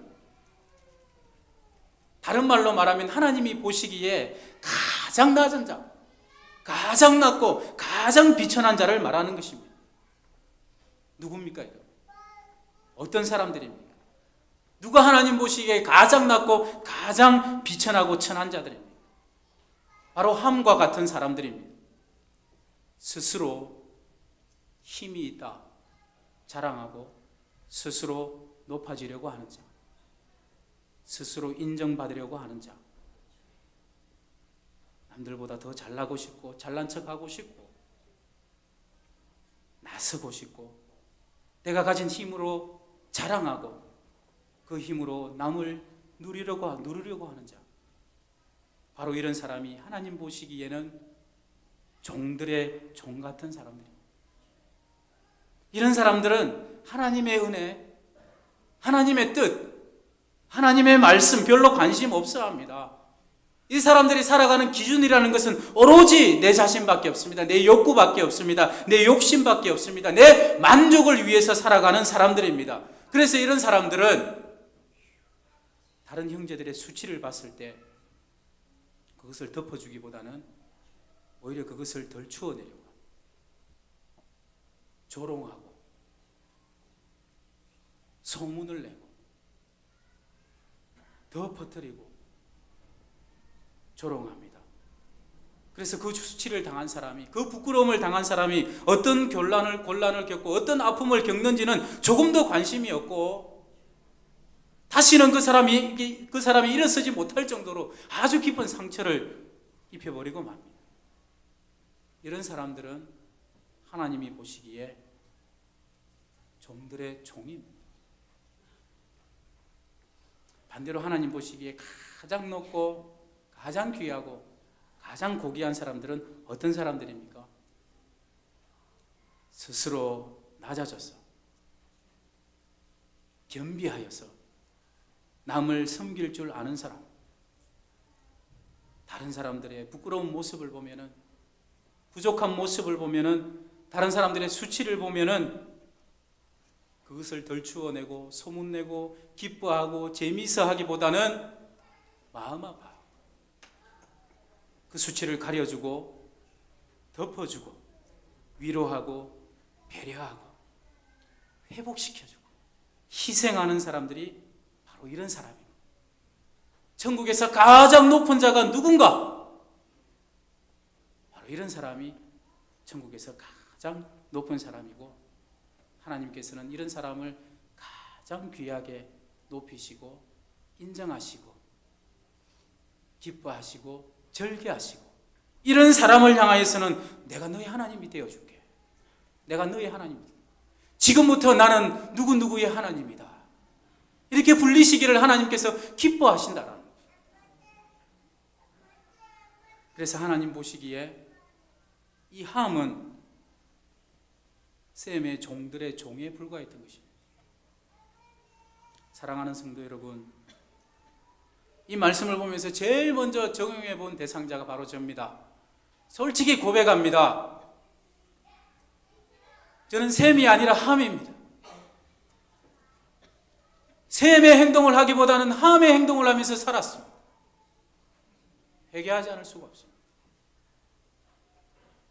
다른 말로 말하면 하나님이 보시기에 가장 낮은 자, 가장 낮고 가장 비천한 자를 말하는 것입니다. 누굽니까? 어떤 사람들입니까? 누가 하나님 보시기에 가장 낮고 가장 비천하고 천한 자들입니다. 바로 함과 같은 사람들입니다. 스스로 힘이 있다 자랑하고 스스로 높아지려고 하는 자, 스스로 인정받으려고 하는 자, 남들보다 더 잘나고 싶고 잘난 척하고 싶고 나서고 싶고 내가 가진 힘으로 자랑하고 그 힘으로 남을 누리려고 하는 자, 바로 이런 사람이 하나님 보시기에는 종들의 종 같은 사람들입니다. 이런 사람들은 하나님의 은혜, 하나님의 뜻, 하나님의 말씀 별로 관심 없어 합니다. 이 사람들이 살아가는 기준이라는 것은 오로지 내 자신밖에 없습니다. 내 욕구밖에 없습니다. 내 욕심밖에 없습니다. 내 만족을 위해서 살아가는 사람들입니다. 그래서 이런 사람들은 다른 형제들의 수치를 봤을 때 그것을 덮어주기보다는 오히려 그것을 덜 추워내려고 합니다. 조롱하고 소문을 내고 더 퍼뜨리고 조롱합니다. 그래서 그 수치를 당한 사람이, 그 부끄러움을 당한 사람이 어떤 곤란을 겪고 어떤 아픔을 겪는지는 조금 더 관심이 없고 다시는 그 사람이 일어서지 못할 정도로 아주 깊은 상처를 입혀버리고 맙니다. 이런 사람들은 하나님이 보시기에 종들의 종입니다. 반대로 하나님 보시기에 가장 높고 가장 귀하고 가장 고귀한 사람들은 어떤 사람들입니까? 스스로 낮아져서 겸비하여서 남을 섬길 줄 아는 사람, 다른 사람들의 부끄러운 모습을 보면은, 부족한 모습을 보면은, 다른 사람들의 수치를 보면은 그것을 덜 추워내고 소문내고 기뻐하고 재미있어 하기보다는 마음 아파 그 수치를 가려주고 덮어주고 위로하고 배려하고 회복시켜주고 희생하는 사람들이 바로 이런 사람입니다. 천국에서 가장 높은 자가 누군가? 바로 이런 사람이 천국에서 가장 높은 사람이고, 하나님께서는 이런 사람을 가장 귀하게 높이시고 인정하시고 기뻐하시고 절개하시고, 이런 사람을 향하여서는 내가 너의 하나님이 되어줄게. 내가 너의 하나님이다. 지금부터 나는 누구누구의 하나님이다. 이렇게 불리시기를 하나님께서 기뻐하신다라는 거죠. 그래서 하나님 보시기에 이 함은 셈의 종들의 종에 불과했던 것입니다. 사랑하는 성도 여러분, 이 말씀을 보면서 제일 먼저 적용해 본 대상자가 바로 저입니다. 솔직히 고백합니다. 저는 셈이 아니라 함입니다. 셈의 행동을 하기보다는 함의 행동을 하면서 살았습니다. 회개하지 않을 수가 없습니다.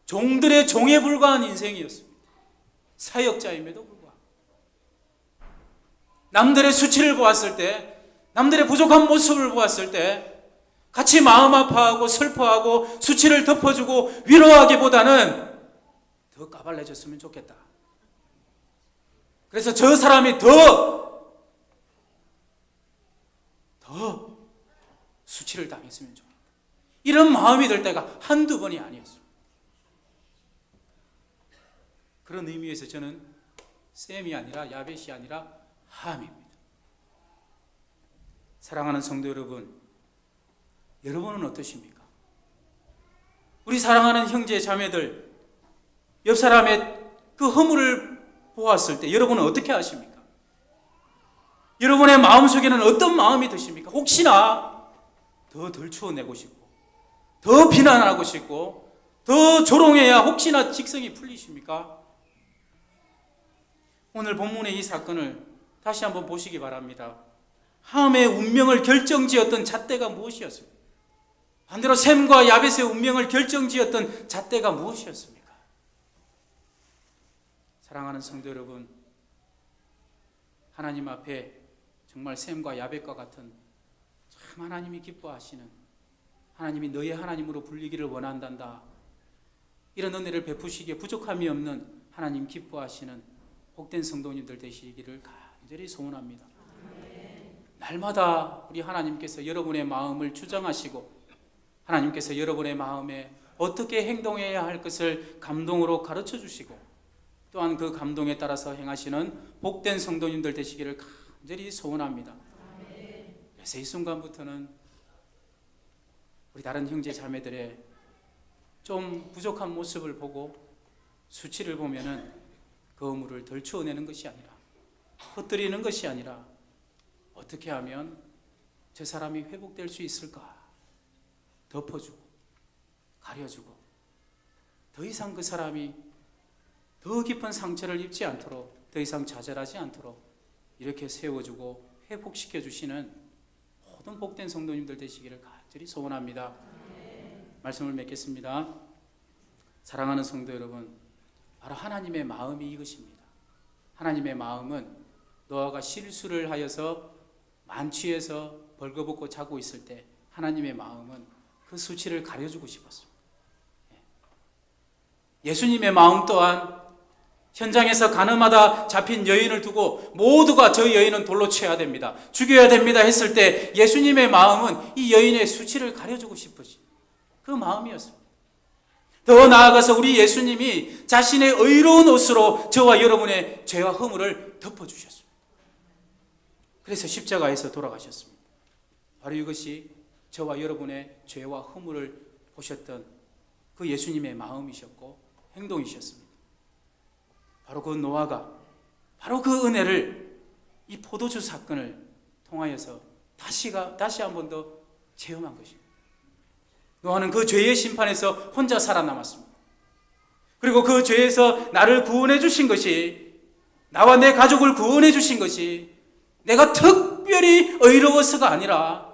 종들의 종에 불과한 인생이었습니다. 사역자임에도 불구하고 남들의 수치를 보았을 때, 남들의 부족한 모습을 보았을 때 같이 마음 아파하고 슬퍼하고 수치를 덮어주고 위로하기보다는 더 까발려졌으면 좋겠다. 그래서 저 사람이 더 수치를 당했으면 좋겠다. 이런 마음이 들 때가 한두 번이 아니었습니다. 그런 의미에서 저는 셈이 아니라 야벳이 아니라 함입니다. 사랑하는 성도 여러분, 여러분은 어떠십니까? 우리 사랑하는 형제 자매들, 옆 사람의 그 허물을 보았을 때 여러분은 어떻게 하십니까? 여러분의 마음속에는 어떤 마음이 드십니까? 혹시나 더 덜추어내고 싶고, 더 비난하고 싶고, 더 조롱해야 혹시나 직성이 풀리십니까? 오늘 본문의 이 사건을 다시 한번 보시기 바랍니다. 함의 운명을 결정지었던 잣대가 무엇이었습니까? 반대로 셈과 야벳의 운명을 결정지었던 잣대가 무엇이었습니까? 사랑하는 성도 여러분, 하나님 앞에 정말 셈과 야벳과 같은 참 하나님이 기뻐하시는, 하나님이 너의 하나님으로 불리기를 원한단다, 이런 은혜를 베푸시기에 부족함이 없는 하나님 기뻐하시는 복된 성도님들 되시기를 간절히 소원합니다. 날마다 우리 하나님께서 여러분의 마음을 주장하시고 하나님께서 여러분의 마음에 어떻게 행동해야 할 것을 감동으로 가르쳐 주시고 또한 그 감동에 따라서 행하시는 복된 성도님들 되시기를 간절히 소원합니다. 그래서 이 순간부터는 우리 다른 형제 자매들의 좀 부족한 모습을 보고 수치를 보면은 그 허물을 덜 추어내는 것이 아니라, 흩뜨리는 것이 아니라 어떻게 하면 저 사람이 회복될 수 있을까 덮어주고 가려주고 더 이상 그 사람이 더 깊은 상처를 입지 않도록, 더 이상 좌절하지 않도록 이렇게 세워주고 회복시켜 주시는 모든 복된 성도님들 되시기를 간절히 소원합니다. 말씀을 맺겠습니다. 사랑하는 성도 여러분, 바로 하나님의 마음이 이것입니다. 하나님의 마음은 노아가 실수를 하여서 만취해서 벌거벗고 자고 있을 때 하나님의 마음은 그 수치를 가려주고 싶었습니다. 예수님의 마음 또한 현장에서 가늠하다 잡힌 여인을 두고 모두가 저 여인은 돌로 쳐야 됩니다, 죽여야 됩니다 했을 때 예수님의 마음은 이 여인의 수치를 가려주고 싶으신 그 마음이었습니다. 더 나아가서 우리 예수님이 자신의 의로운 옷으로 저와 여러분의 죄와 허물을 덮어주셨습니다. 그래서 십자가에서 돌아가셨습니다. 바로 이것이 저와 여러분의 죄와 허물을 보셨던 그 예수님의 마음이셨고 행동이셨습니다. 바로 그 노아가 바로 그 은혜를 이 포도주 사건을 통하여서 다시 한 번 더 체험한 것입니다. 노아는 그 죄의 심판에서 혼자 살아남았습니다. 그리고 그 죄에서 나를 구원해 주신 것이, 나와 내 가족을 구원해 주신 것이 내가 특별히 의로워서가 아니라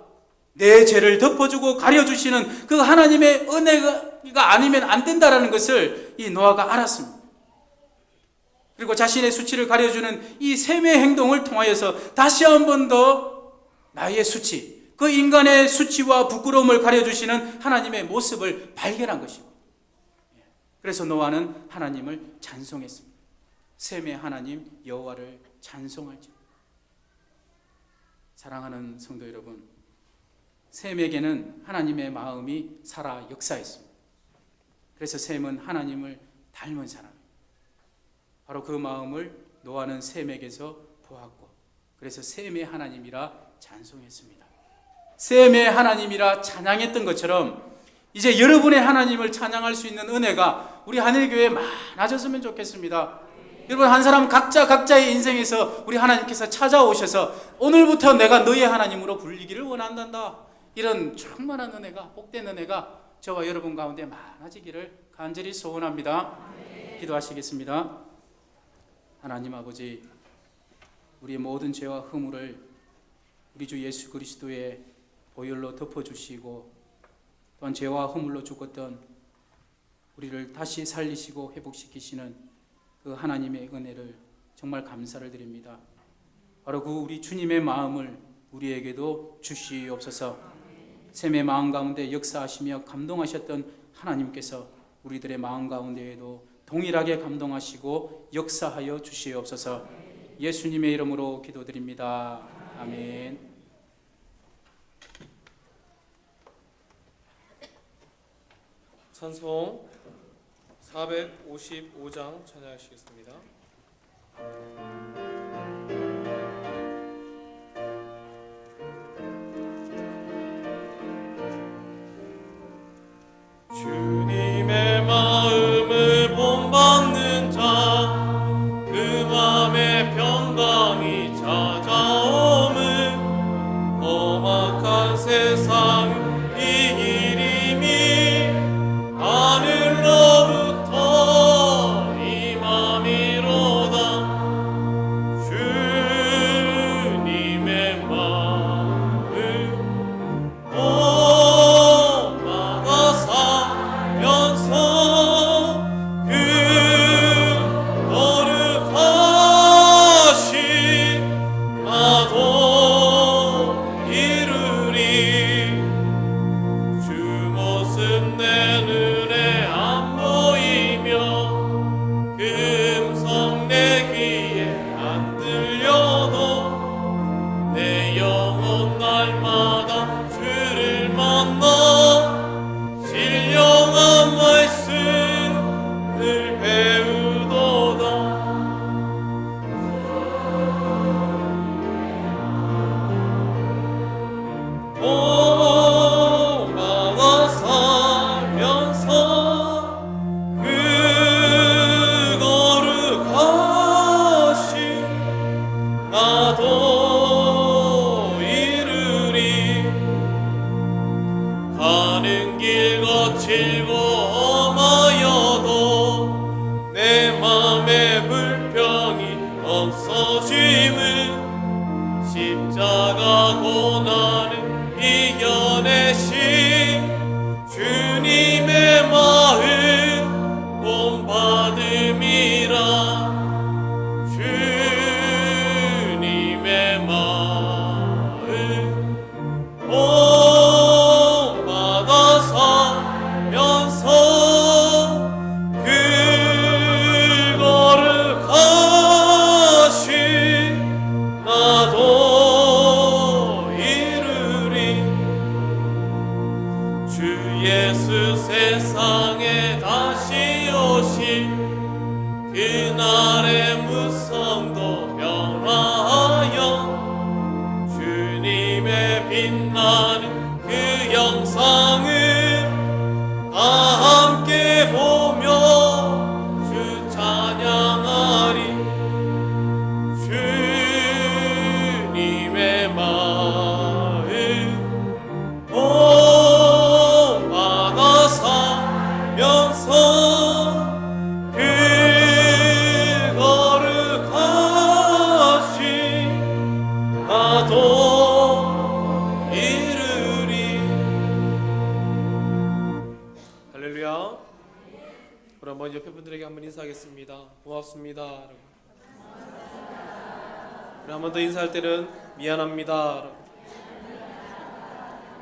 내 죄를 덮어주고 가려주시는 그 하나님의 은혜가 아니면 안 된다라는 것을 이 노아가 알았습니다. 그리고 자신의 수치를 가려주는 이 셈의 행동을 통하여서 다시 한 번 더 나의 수치, 그 인간의 수치와 부끄러움을 가려주시는 하나님의 모습을 발견한 것입니다. 그래서 노아는 하나님을 찬송했습니다. 셈의 하나님 여호와를 찬송할지. 사랑하는 성도 여러분, 셈에게는 하나님의 마음이 살아 역사했습니다. 그래서 셈은 하나님을 닮은 사람입니다. 바로 그 마음을 노아는 셈에게서 보았고, 그래서 셈의 하나님이라 찬송했습니다. 셈의 하나님이라 찬양했던 것처럼 이제 여러분의 하나님을 찬양할 수 있는 은혜가 우리 하늘교회에 많아졌으면 좋겠습니다. 여러분, 한 사람 각자의 인생에서 우리 하나님께서 찾아오셔서 오늘부터 내가 너의 하나님으로 불리기를 원한단다, 이런 충만한 은혜가, 복된 은혜가 저와 여러분 가운데 많아지기를 간절히 소원합니다. 기도하시겠습니다. 하나님 아버지, 우리의 모든 죄와 허물을 우리 주 예수 그리스도의 보혈로 덮어주시고 또한 죄와 허물로 죽었던 우리를 다시 살리시고 회복시키시는 그 하나님의 은혜를 정말 감사를 드립니다. 바로 그 우리 주님의 마음을 우리에게도 주시옵소서. 샘의 마음 가운데 역사하시며 감동하셨던 하나님께서 우리들의 마음 가운데에도 동일하게 감동하시고 역사하여 주시옵소서. 예수님의 이름으로 기도드립니다. 아멘. 찬송 455장 찬양하시겠습니다. 주님의 마음을 본받는 자, 그 맘에 평강이 찾아오면 험악한 세상 이 이름이 하늘로부터 임함이로다. 주님의 마음을 본받아 살면서 그 거룩하신 나도 이루리. 주 모습 내 눈에 안 보이며 그 음성 내 귀에 안 들려도 내 영혼 날마다 주를 만나 신령한 말씀을 배우도다. 본받아 살면서 그 거룩하신 나도 이루리. 가는 길 거칠고 험하여도 내 맘에 불평이 없어짐은 십자가 고난을 이겨내신 주님의 마음 본받음이라. 주님의 마음 본받아 살면서 그 거룩하신 나도 이루리. 주 예수 세상에 다시 오실 그날의 무성도 변화하여 주님의 빛나는 그 영상을 다 함께 보며 주 찬양하리. 주님의 마음 본받아 살면서 그 거룩하신 나도 이루리. 할렐루야. 우리 한번 옆에 분들에게 한번 인사하겠습니다. 고맙습니다. 여러분. 우리 한 번 더 인사할 때는 미안합니다. 여러분.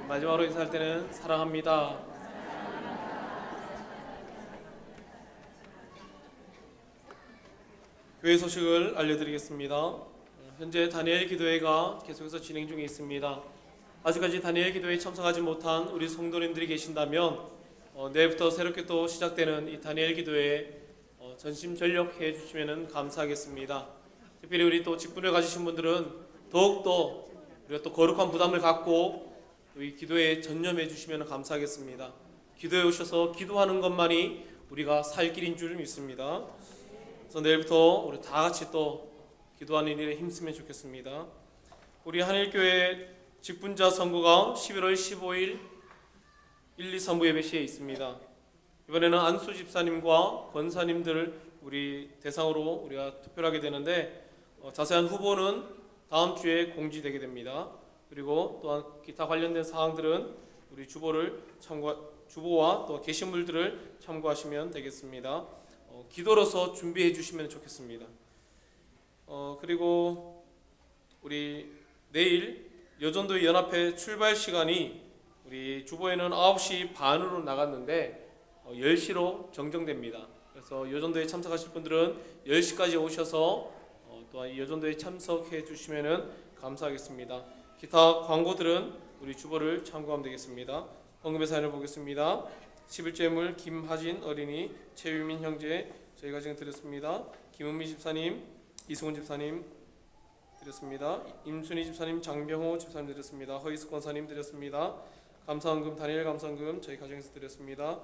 마지막으로 인사할 때는 사랑합니다. 교회 소식을 알려드리겠습니다. 현재 다니엘 기도회가 계속해서 진행 중에 있습니다. 아직까지 다니엘 기도회에 참석하지 못한 우리 성도님들이 계신다면 내일부터 새롭게 또 시작되는 이 다니엘 기도회에 전심전력해 주시면 감사하겠습니다. 특별히 우리 또 직분을 가지신 분들은 더욱더 우리가 또 거룩한 부담을 갖고 이 기도에 전념해 주시면 감사하겠습니다. 기도에 오셔서 기도하는 것만이 우리가 살 길인 줄 믿습니다. 그래서 내일부터 우리 다 같이 또 기도하는 일에 힘쓰면 좋겠습니다. 우리 한일교회 직분자 선거가 11월 15일 1, 2, 3부 예배 시에 있습니다. 이번에는 안수 집사님과 권사님들 우리 대상으로 우리가 투표를 하게 되는데 자세한 후보는 다음 주에 공지되게 됩니다. 그리고 또한 기타 관련된 사항들은 우리 주보와 또 게시물들을 참고하시면 되겠습니다. 기도로서 준비해 주시면 좋겠습니다. 그리고 우리 내일 여전도 연합회 출발 시간이 우리 주보에는 9시 반으로 나갔는데 10시로 정정됩니다. 그래서 여전도에 참석하실 분들은 10시까지 오셔서 또한 이 여전도에 참석해 주시면 감사하겠습니다. 기타 광고들은 우리 주보를 참고하면 되겠습니다. 헌금의 사연을 보겠습니다. 11제물 김하진 어린이, 최유민 형제 저희가 지금 드렸습니다. 김은미 집사님, 이승훈 집사님 드렸습니다. 임순희 집사님, 장병호 집사님 드렸습니다. 허이스 권사님 드렸습니다. 감사헌금 다니엘 감사헌금 저희 가정에서 드렸습니다.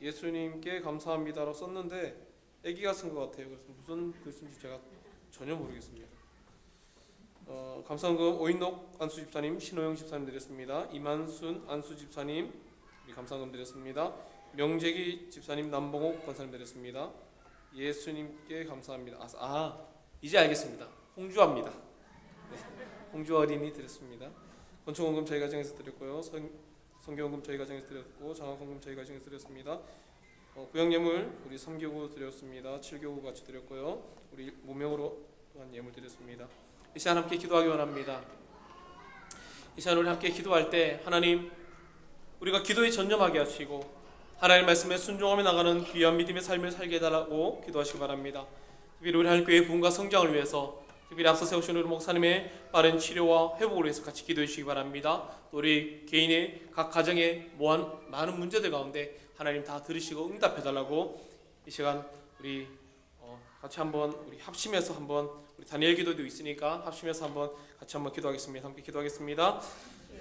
예수님께 감사합니다라고 썼는데 애기가 쓴 것 같아요. 그래서 무슨 글씨인지 제가 전혀 모르겠습니다. 감사헌금 오인록 안수 집사님, 신호영 집사님 드렸습니다. 이만순 안수 집사님 우리 감사헌금 드렸습니다. 명재기 집사님, 남봉옥 권사님 드렸습니다. 예수님께 감사합니다. 이제 알겠습니다. 홍주아입니다. 네, 홍주 어린이 드렸습니다. 건축원금 저희 가정에서 드렸고요. 성경원금 저희 가정에서 드렸고, 장학원금 저희 가정에서 드렸습니다. 구역예물 우리 3교구 드렸습니다. 7교구 같이 드렸고요. 우리 무명으로 또한 예물 드렸습니다. 이 시간 함께 기도하기 원합니다. 이 시간 우리 함께 기도할 때 하나님 우리가 기도에 전념하게 하시고 하나님의 말씀에 순종하며 나가는 귀한 믿음의 삶을 살게 해달라고 기도하시기 바랍니다. 특별히 우리 하나님교회 부흥과 성장을 위해서 특별히 앞서 세우신 우리 목사님의 빠른 치료와 회복을 위해서 같이 기도해 주시기 바랍니다. 또 우리 개인의 각 가정의 많은 문제들 가운데 하나님 다 들으시고 응답해 달라고 이 시간 우리 같이 한번 우리 합심해서 한번 우리 다니엘 기도도 있으니까 합심해서 한번 같이 한번 기도하겠습니다. 함께 기도하겠습니다.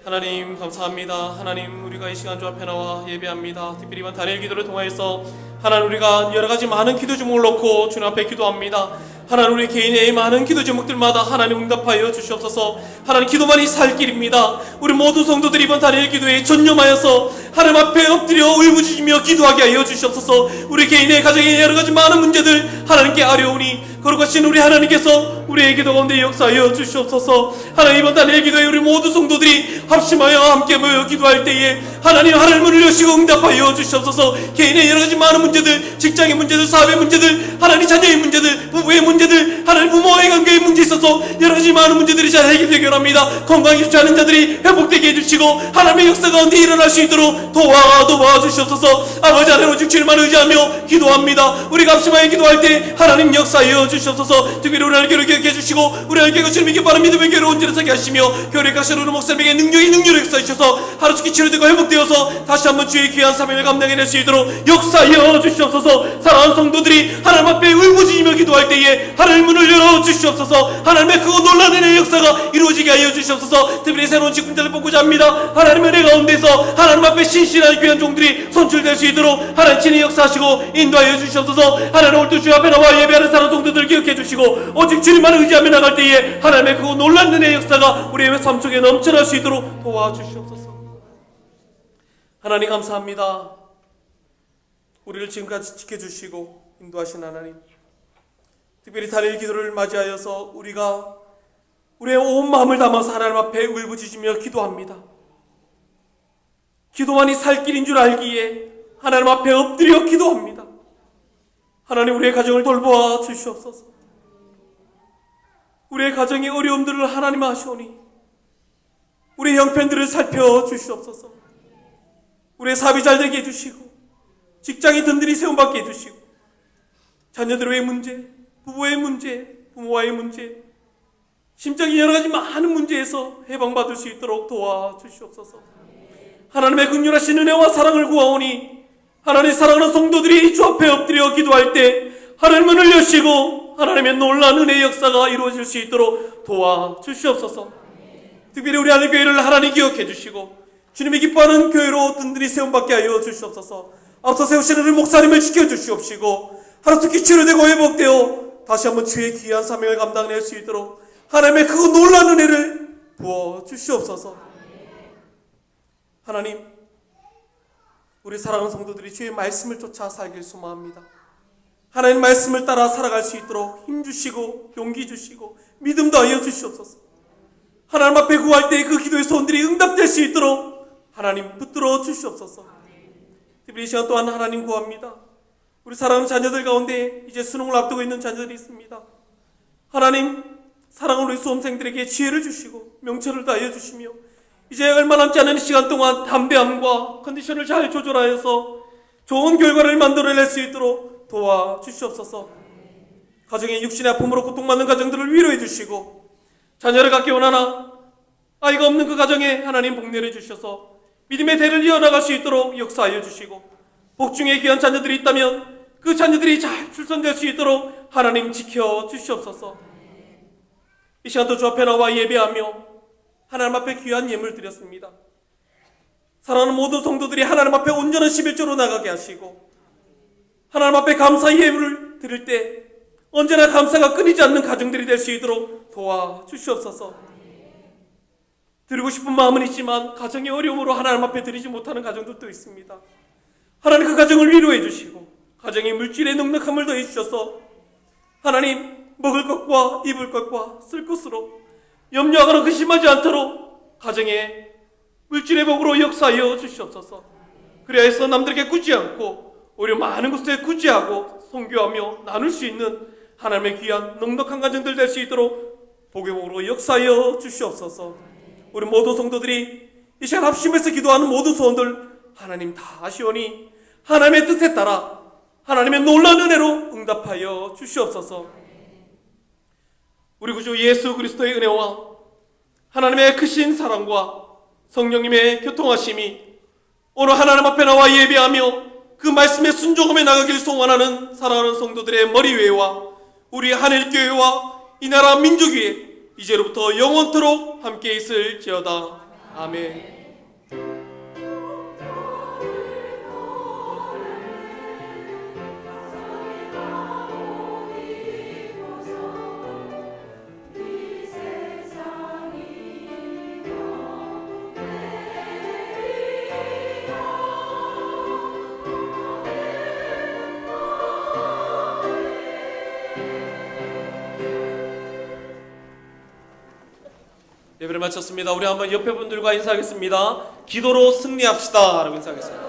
하나님 감사합니다. 하나님 우리가 이 시간 주 앞에 나와 예배합니다. 특별히 이번 다니엘 기도를 통하여서 하나님 우리가 여러 가지 많은 기도 제목을 놓고 주님 앞에 기도합니다. 하나님 우리 개인의 많은 기도 제목들마다 하나님 응답하여 주시옵소서. 하나님 기도만이 살 길입니다. 우리 모든 성도들이 이번 다니엘 기도에 전념하여서 하나님 앞에 엎드려 울부짖으며 기도하게 하여 주시옵소서. 우리 개인의 가정의 여러 가지 많은 문제들 하나님께 아뢰오니 거룩하신 우리 하나님께서 우리의 기도 가운데 역사하여 주시옵소서. 하나님 이번 다니엘 기도에 우리 모든 성도들이 합심하여 함께 모여 기도할 때에 하나님 하늘문을 여시고 응답하여 주시옵소서. 개인의 여러 가지 많은 문제들, 직장의 문제들, 사업의 문제들, 하나님 자녀의 문제들, 부부의 문제들, 하나님 부모와의 관계의 문제 있어서 여러 가지 많은 문제들이 잘 해결합니다. 건강이 좋지 않은 자들이 회복되게 해주시고 하나님의 역사 가운데 일어날 수 있도록 도와주시옵소서. 아버지 하나님 오직 주님만 의지하며 기도합니다. 우리가 합심하여 기도할 때 하나님 역사하여 주시옵소서. 특별히 우리 하나님 교회를 기억해 주시고 우리 하나님 교회가 주님께 바른 믿음의 교회로 온전히 서게 하시며 교회에 가시는 우리 목사님에게 능력을 역사해 주셔서 하루속히 치료되고 회복되어서 다시 한번 주의 귀한 사명을 감당해낼 수 있도록 역사하여 주시옵소서. 사랑하는 성도들이 하나님 앞에 울부짖으며 기도할 때에 하늘 문을 열어 주시옵소서. 하나님의 크고 놀라운 은혜의 역사가 이루어지게 하여 주시옵소서. 특별히 새로운 직분자를 뽑고자 합니다. 하나님의 은혜 가운데서 하나님 앞에 신실한 귀한 종들이 선출될 수 있도록 하나님 친히 역사하시고 인도하여 주시옵소서. 하나님 오늘도 주 앞에 나와 예배하는 사랑하는 성도들 기억해 주시고 오직 주님만 의지하며 나갈 때에 하나님의 크고 놀라운 은혜의 역사가 우리의 삶 속에 넘쳐날 수 있도록 도와주시옵소서. 하나님 감사합니다. 우리를 지금까지 지켜주시고 인도하신 하나님, 특별히 다니엘 기도를 맞이하여서 우리가 우리의 온 마음을 담아서 하나님 앞에 울부짖으며 기도합니다. 기도만이 살 길인 줄 알기에 하나님 앞에 엎드려 기도합니다. 하나님 우리의 가정을 돌보아 주시옵소서. 우리의 가정의 어려움들을 하나님 아시오니 우리의 형편들을 살펴주시옵소서. 우리의 사업이 잘되게 해주시고 직장이 든든히 세움받게 해주시고 자녀들의 문제, 부부의 문제, 부모와의 문제, 심적인 여러 가지 많은 문제에서 해방받을 수 있도록 도와주시옵소서. 하나님의 긍휼하신 은혜와 사랑을 구하오니 하나님의 사랑하는 성도들이 주 앞에 엎드려 기도할 때 하늘 문을 여시고 하나님의 놀라운 은혜의 역사가 이루어질 수 있도록 도와주시옵소서. 특별히 우리 하나님 교회를 하나님 기억해 주시고 주님이 기뻐하는 교회로 든든히 세움받게 하여 주시옵소서. 앞서 세우시는 우리 목사님을 지켜주시옵시고 하루속히 치료되고 회복되어 다시 한번 주의 귀한 사명을 감당할 수 있도록 하나님의 그 놀라운 은혜를 부어주시옵소서. 하나님 우리 사랑하는 성도들이 주의 말씀을 쫓아 살길 소망합니다. 하나님 말씀을 따라 살아갈 수 있도록 힘 주시고 용기 주시고 믿음 더하여 주시옵소서. 하나님 앞에 구할 때 그 기도의 소원들이 응답될 수 있도록 하나님 붙들어 주시옵소서. 특별히 이 시간 또한 하나님 구합니다. 우리 사랑하는 자녀들 가운데 이제 수능을 앞두고 있는 자녀들이 있습니다. 하나님, 사랑하는 우리 수험생들에게 지혜를 주시고 명철을 다하여 주시며 이제 얼마 남지 않은 시간 동안 담대함과 컨디션을 잘 조절하여서 좋은 결과를 만들어낼 수 있도록 도와주시옵소서. 가정의 육신의 아픔으로 고통받는 가정들을 위로해 주시고 자녀를 갖기 원하나 아이가 없는 그 가정에 하나님 복내려 주셔서 믿음의 대를 이어나갈 수 있도록 역사하여 주시고 복중에 귀한 자녀들이 있다면 그 자녀들이 잘 출산될 수 있도록 하나님 지켜주시옵소서. 이 시간도 주 앞에 나와 예배하며 하나님 앞에 귀한 예물 드렸습니다. 사랑하는 모든 성도들이 하나님 앞에 온전한 11조로 나가게 하시고 하나님 앞에 감사의 예물을 드릴 때 언제나 감사가 끊이지 않는 가정들이 될 수 있도록 도와주시옵소서. 드리고 싶은 마음은 있지만 가정의 어려움으로 하나님 앞에 드리지 못하는 가정들도 있습니다. 하나님 그 가정을 위로해 주시고 가정의 물질에 넉넉함을 더해 주셔서 하나님 먹을 것과 입을 것과 쓸 것으로 염려하거나 근심하지 않도록 가정의 물질의 복으로 역사하여 주시옵소서. 그래서 남들에게 꾸지 않고 오히려 많은 곳에 꾸지하고 선교하며 나눌 수 있는 하나님의 귀한 넉넉한 가정들 될 수 있도록 복의 복으로 역사하여 주시옵소서. 우리 모든 성도들이 이 시간 합심해서 기도하는 모든 소원들 하나님 다 아시오니 하나님의 뜻에 따라 하나님의 놀라운 은혜로 응답하여 주시옵소서. 우리 구주 예수 그리스도의 은혜와 하나님의 크신 사랑과 성령님의 교통하심이 오늘 하나님 앞에 나와 예배하며 그 말씀에 순종하며 나가길 소원하는 사랑하는 성도들의 머리 위에와 우리 하늘교회와 이 나라 민족 위에 이제로부터 영원토록 함께 있을지어다. 아멘. 예배를 마쳤습니다. 우리 한번 옆에 분들과 인사하겠습니다. 기도로 승리합시다 라고 인사하겠습니다.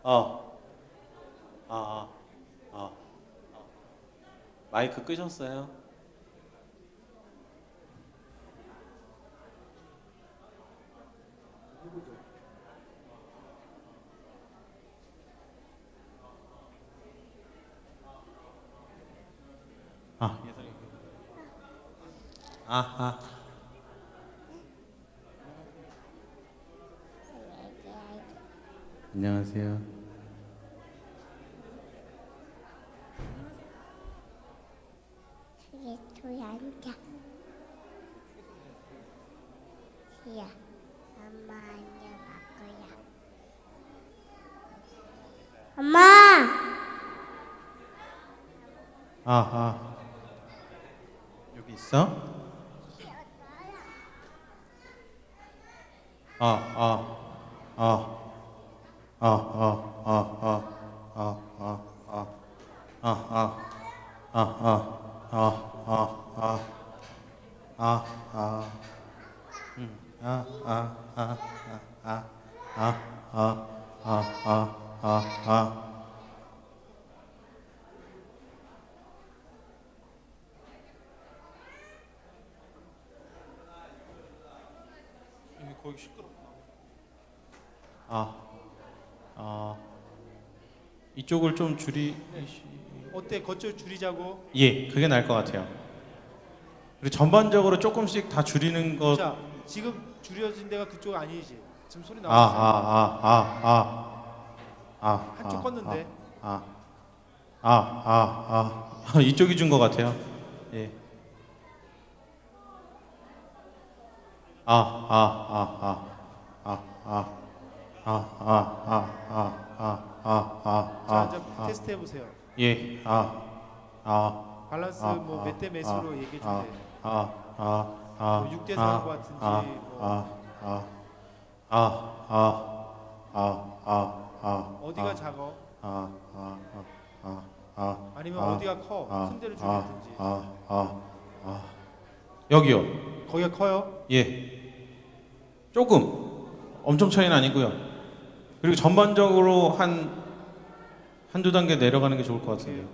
아, 마이크 끄셨어요? 예선이. 안녕하세요. 저기 앉아. 시야, 엄마 앉아갈 거야. 엄마! 여기 있어? 거기 시끄럽다. 이쪽을 좀 어때? 겉줄 줄이자고. 예, 그게 나을 것 같아요. 그리고 전반적으로 조금씩 다 줄이는 것. 자, 지금 줄여진 데가 그쪽 아니지? 지금 소리 나왔어. 한쪽 껐는데. 이쪽이 준 것 같아요. 예. 자, 이제 테스트 해보세요. 예. 밸런스 뭐 몇 대 몇으로 얘기해 주세요. 뭐 6대 4인 것 같은지 뭐 어디가 작어? 아니면 어디가 커? 큰 데를 줄이든지. 여기요. 거기가 커요? 예. 조금 엄청 차이는 아니고요. 그리고 전반적으로 한두 단계 내려가는 게 좋을 것 같은데요.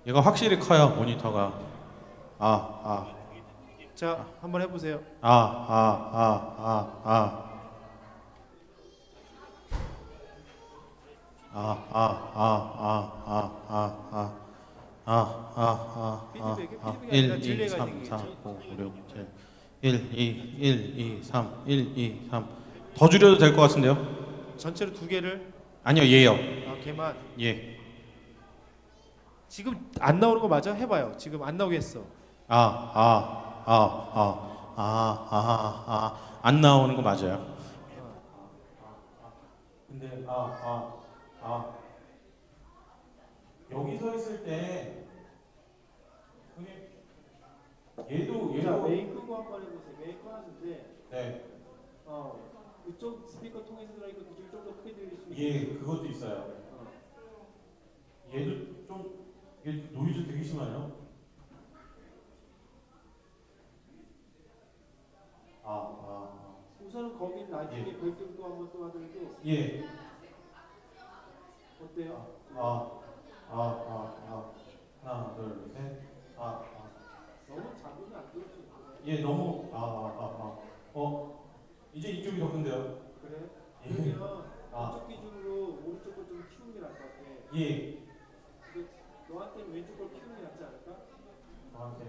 얘가 확실히 커요, 모니터가. 자, 한번 해보세요. 피드백이 아니라 1, 2, 딜레이가 3, 생기겠죠? 4, 5, 6, 7. 1, 2, 3, 1, 2, 3. 더 줄여도 될 것 같은데요? 전체로 두 개를. 아니요, 얘요. 걔만. 예. 지금 안 나오는 거 맞아? 해봐요. 지금 안 나오겠어. 안 나오는 거 맞아요. 근데 여기 서 있을 때 자, 메인 끄고 한번 해보세요. 메인 꺼놨는데 네. 그쪽 스피커 통해서 들어가니까 그쪽이 좀 더 크게 들릴 수 있어요. 예, 그것도 있어요. 얘도 좀 노이즈 되게 심하네요. 우선은 거긴 나중에 예. 별도로 한번 또 하더라도 예. 어때요? 하나, 둘, 셋. 너무 작으면 안 들을 수 있어요. 예, 너무 이제 이쪽이 더 큰데요. 그래? 예. 그러면 이쪽 기준으로 오른쪽 걸 좀 키우는 게 나을 것 같아. 예. 근데 너한테는 왼쪽 걸 키우는 게 낫지 않을까? 저한테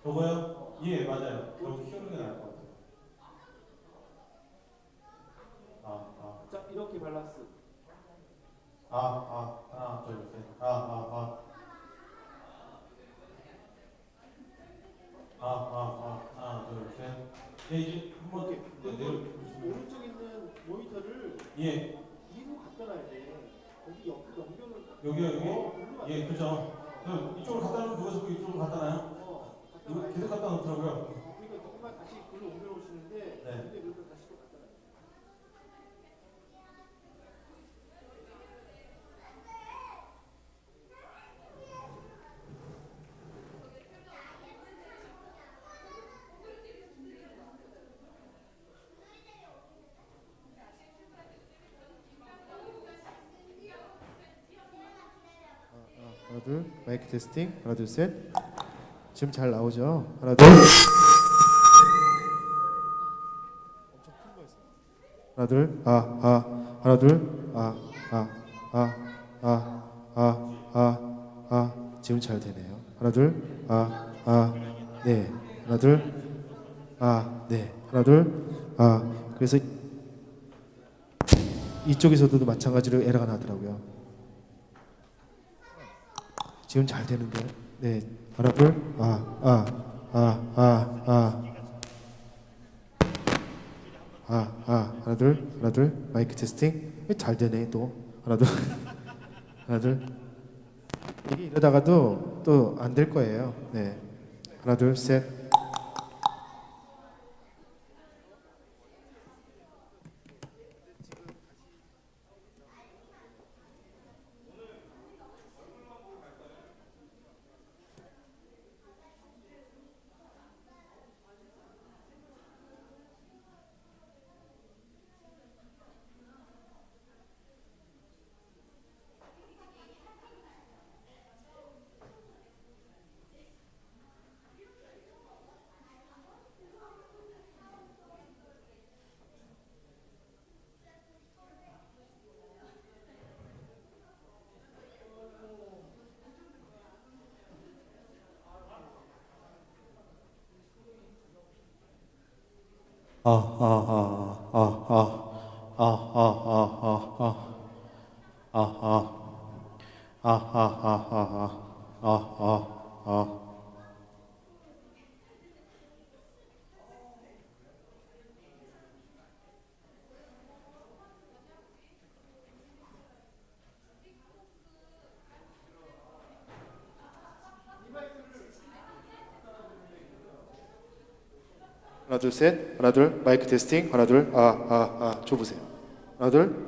저거요? 예, 맞아요. 저 키우는 게 나을 것 같아요. 자, 이렇게 밸런스. 하나, 둘, 셋. 하나, 둘, 셋. 예, 이제 한번 오른쪽에 있는 모니터를 예, 위로 갖다 놔야 돼. 거기 옆으로 연결을. 여기요. 예, 그죠. 그럼 이쪽으로 갖다 놓으면 누가 자꾸 이쪽으로 갖다 놔요? 갖다 놔야 계속 갖다 놓더라고요. 그러니까 누군가 다시 글로 옮겨 오시는데 네. 근데 그걸 다시 또 갖다 놔요. 하나 둘 마이크 테스팅 하나 둘 셋. 지금 잘 나오죠? 하나 둘. 하나 둘. 하나 둘. 지금 잘 되네요. 하나 둘. 네. 하나 둘. 네. 하나 둘. 그래서 이쪽에서도 마찬가지로 에러가 나더라고요. 지금 잘 되는데. 네. 하나 둘. 하나 둘 마이크 테스팅. 잘 되네 또. 하나 둘. 하나 둘. 이게 이러다가도 또 안 될 거예요. 네. 하나 둘 셋. 하나 둘 셋. 하나 둘 마이크 테스팅. 하나 둘. 줘 보세요. 하나 둘.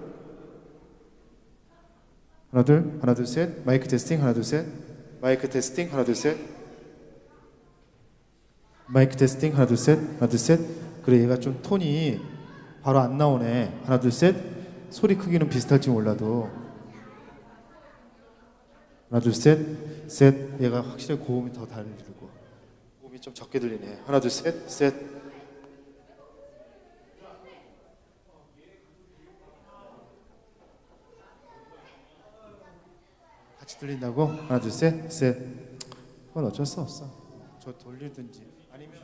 하나 둘. 하나 둘 셋. 마이크 테스팅. 하나 둘 셋. 마이크 테스팅. 하나 둘 셋. 마이크 테스팅. 하나 둘 셋. 하나 둘 셋. 그래 얘가 좀 톤이 바로 안 나오네. 하나 둘 셋. 소리 크기는 비슷할지 몰라도 하나 둘 셋. 셋. 얘가 확실히 고음이 더 달리고 고음이 좀 적게 들리네. 하나 둘 셋. 셋. 같이 들린다고? 하나 둘 셋. 셋. 그건 어쩔 수 없어. 저 돌리든지 아니면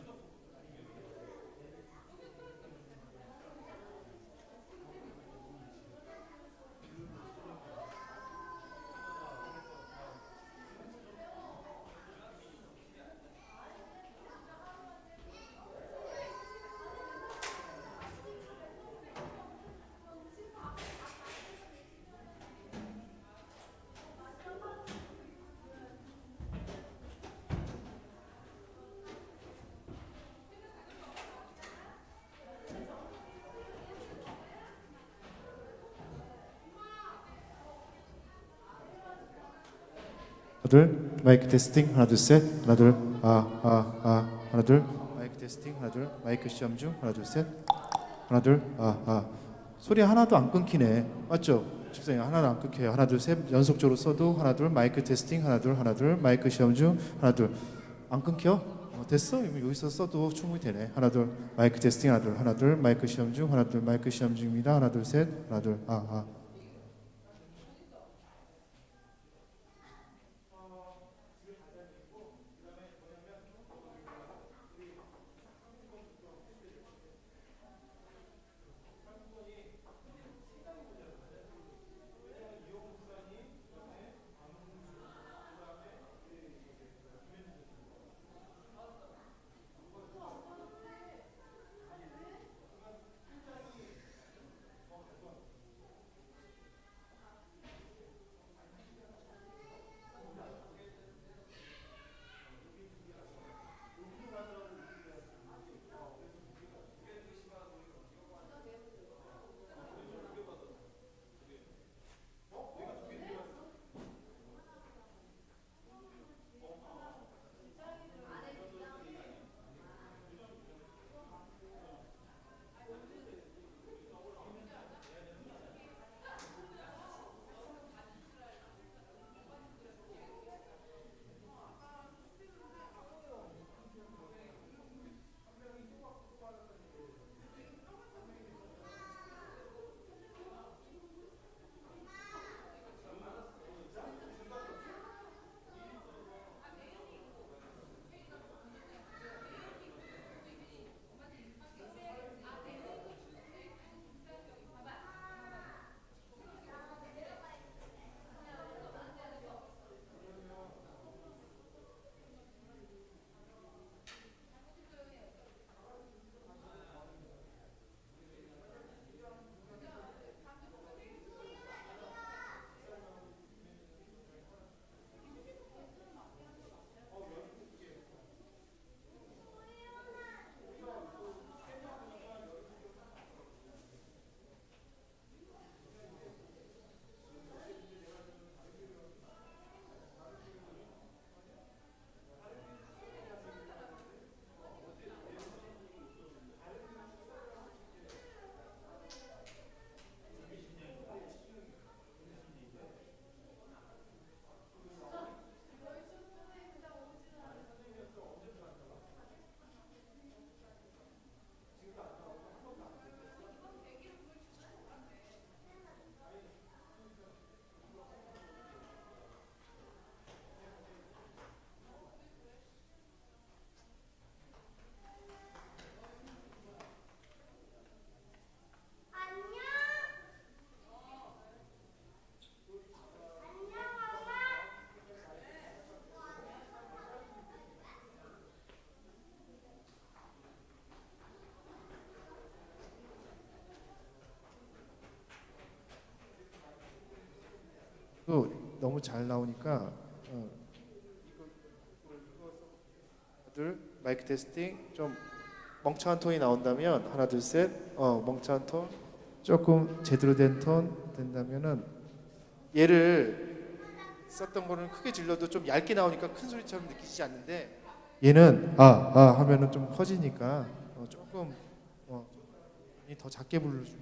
하나 둘 마이크 테스팅. 하나 둘 셋. 하나 둘. 하나 둘 마이크 테스팅. 하나 둘 마이크 시험 중. 하나 둘 셋. 하나 둘. 소리 하나도 안 끊기네. 맞죠? 집사님 하나도 안 끊겨요. 하나 둘 셋. 연속적으로 써도 하나 둘 마이크 테스팅. 하나 둘 마이크 시험 중. 하나 둘 안 끊겨? 됐어? 여기서 써도 충분히 되네. 하나 둘 마이크 테스팅. 하나 둘 마이크 시험 중. 하나 둘 마이크 시험 중입니다. 하나 둘 셋. 하나 둘 이거 너무 잘 나오니까 하나 둘 마이크 테스팅. 좀 멍청한 톤이 나온다면 하나 둘 셋. 멍청한 톤 조금 제대로 된 톤 된다면은 얘를 썼던 거는 크게 질러도 좀 얇게 나오니까 큰 소리처럼 느끼지 않는데 얘는 하면은 좀 커지니까 조금 더 작게 부르죠.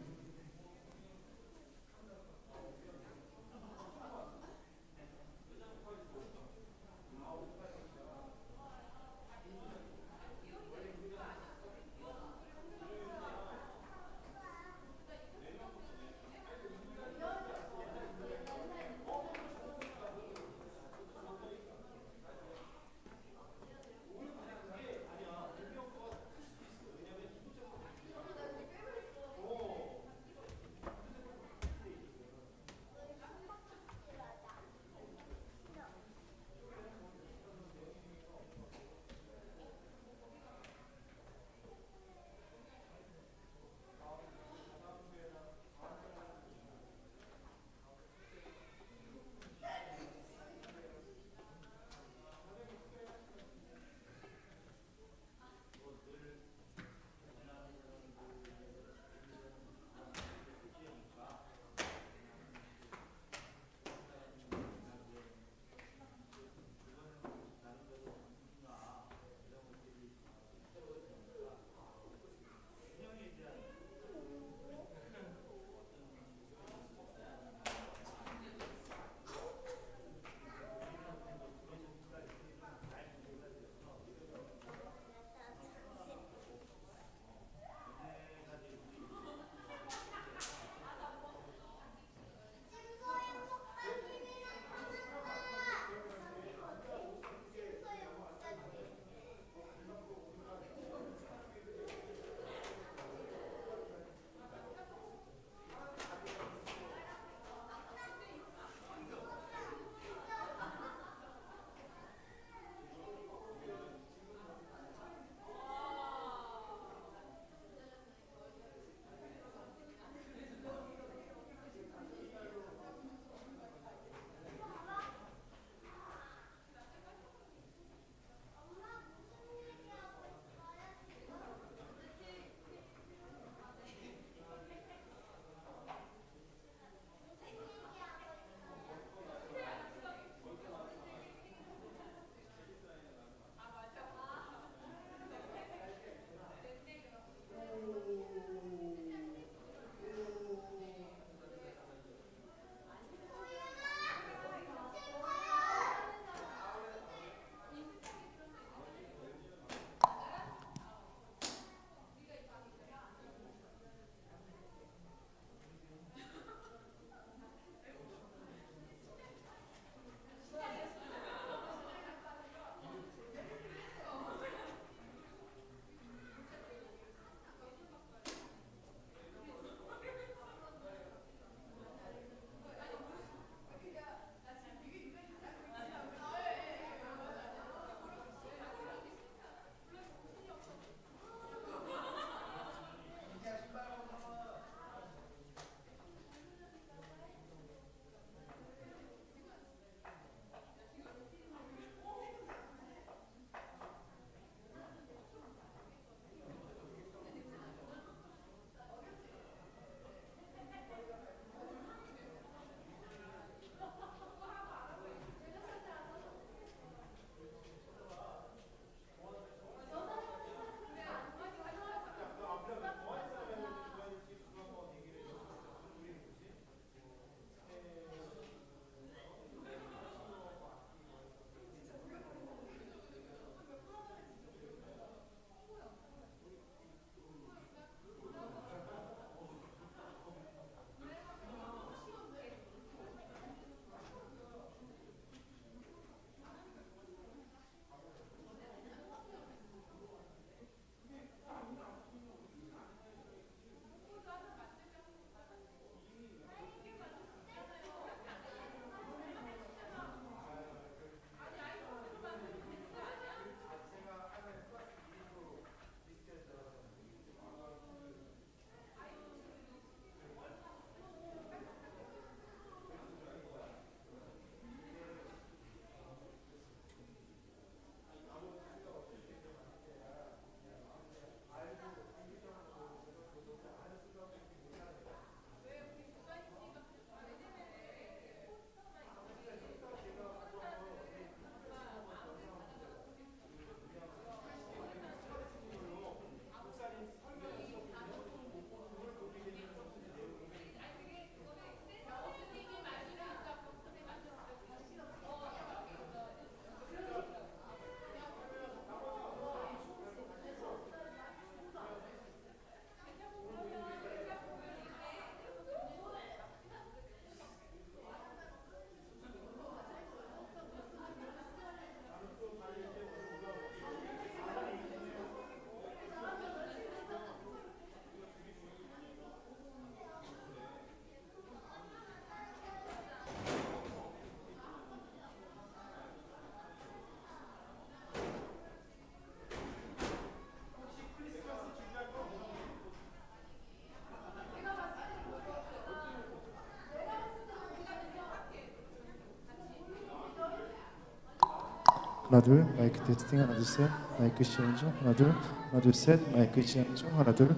하나 둘 마이크 테스팅 하나 둘 셋 마이크 시험 중 하나 둘 셋 마이크 시험 중 하나 둘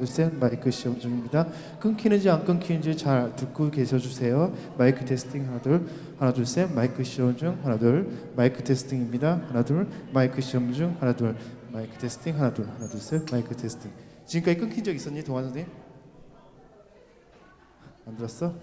셋 마이크 시험 중입니다. 끊기는지 안 끊기는지 잘 듣고 계셔 주세요. 마이크 테스팅 하나 둘 셋 마이크 시험 중 하나 둘 마이크 테스팅입니다. 하나 둘 마이크 시험 중 하나 둘 마이크 테스팅 하나 둘 셋 마이크 테스팅. 지금까지 끊긴 적 있었니 동환 선생님? 안 들었어?